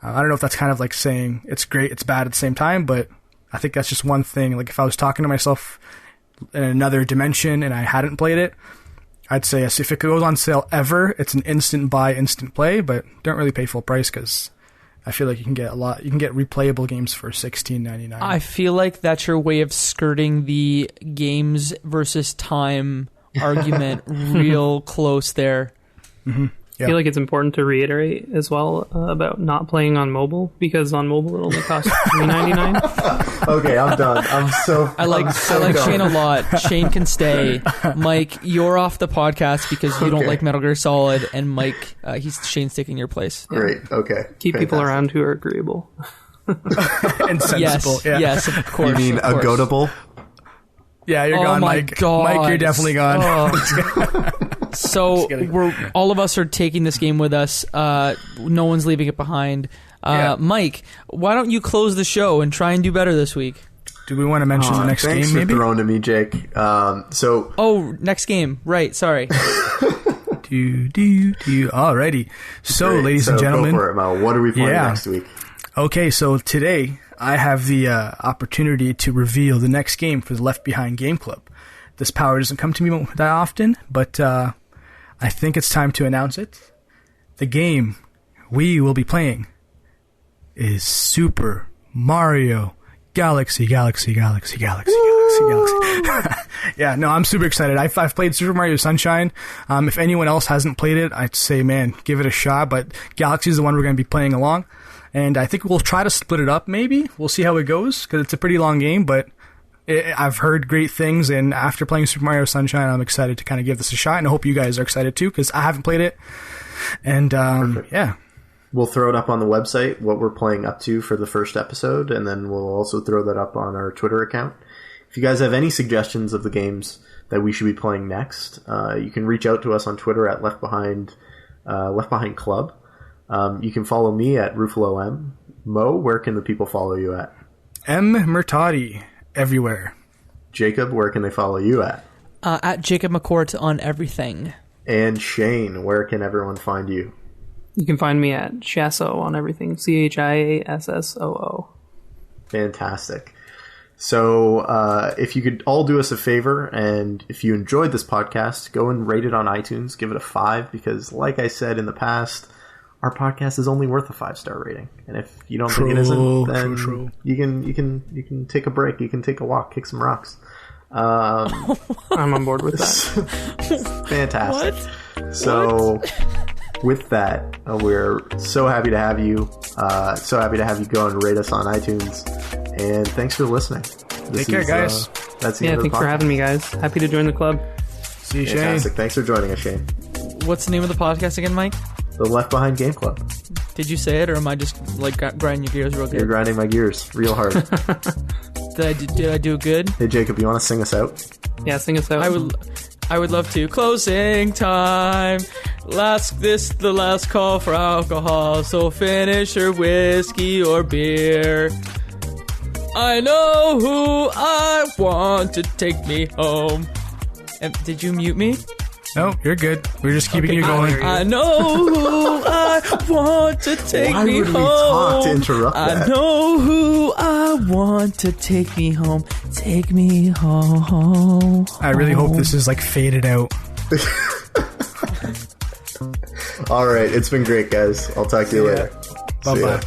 I don't know if that's kind of saying it's great, it's bad at the same time, but I think that's just one thing. If I was talking to myself in another dimension and I hadn't played it, I'd say yes, if it goes on sale ever, it's an instant buy, instant play, but don't really pay full price because I feel like you can get replayable games for $16.99. I feel like that's your way of skirting the games versus time argument real close there. Mm-hmm. I feel like it's important to reiterate as well about not playing on mobile, because on mobile it only costs $3.99. Okay, I'm done. I like Shane a lot. Shane can stay. Mike, you're off the podcast because you don't like Metal Gear Solid, and Mike, Shane's taking your place. Yeah. Great. Okay. Keep people around who are agreeable and sensible. Yes, of course. You mean agotable? Yeah, you're gone, Mike. God. Mike, you're definitely gone. Oh. So all of us are taking this game with us. No one's leaving it behind. Mike, why don't you close the show and try and do better this week? Do we want to mention the next game, maybe? Thanks for throwing to me, Jake. Next game. Right, sorry. Alrighty. Ladies and gentlemen. Go for it, Mo. What are we playing next week? Okay, so today I have the opportunity to reveal the next game for the Left Behind Game Club. This power doesn't come to me that often, but I think it's time to announce it. The game we will be playing is Super Mario Galaxy. Yeah, no, I'm super excited. I've played Super Mario Sunshine. If anyone else hasn't played it, I'd say, man, give it a shot, but Galaxy is the one we're going to be playing along. And I think we'll try to split it up, maybe. We'll see how it goes, because it's a pretty long game, but I've heard great things, and after playing Super Mario Sunshine, I'm excited to kind of give this a shot, and I hope you guys are excited too, because I haven't played it. And, yeah. We'll throw it up on the website, what we're playing up to for the first episode, and then we'll also throw that up on our Twitter account. If you guys have any suggestions of the games that we should be playing next, you can reach out to us on Twitter at Left Behind Club. You can follow me at Ruffolo M. Mo, where can the people follow you at? M. Murtadi, everywhere. Jacob, where can they follow you at? At Jacob McCourt on everything. And Shane, where can everyone find you? You can find me at Chiasson on everything. ChiaSSoo. Fantastic. So if you could all do us a favor, and if you enjoyed this podcast, go and rate it on iTunes. Give it a 5, because like I said in the past, our podcast is only worth a 5-star rating. And if you don't think it isn't, then you can take a break. You can take a walk, kick some rocks. I'm on board with that. Fantastic. What? With that, we're so happy to have you. So happy to have you go and rate us on iTunes. And thanks for listening. Take care, guys. That's the end of the thanks for having me, guys. Happy to join the club. See you, Fantastic. Shane. Thanks for joining us, Shane. What's the name of the podcast again, Mike? The Left Behind Game Club. Did you say it, or am I just like grinding your gears real good? You're grinding my gears real hard. Did I do good? Hey, Jacob, you want to sing us out? Yeah, sing us out. I would love to. Closing time. The last call for alcohol. So finish your whiskey or beer. I know who I want to take me home. Did you mute me? No, you're good. We're just keeping you going. I know who I want to take me home. Why would we talk to interrupt that? I know who I want to take me home. Take me home. I really hope this is like faded out. All right, it's been great, guys. I'll talk to you later. Bye-bye. See ya.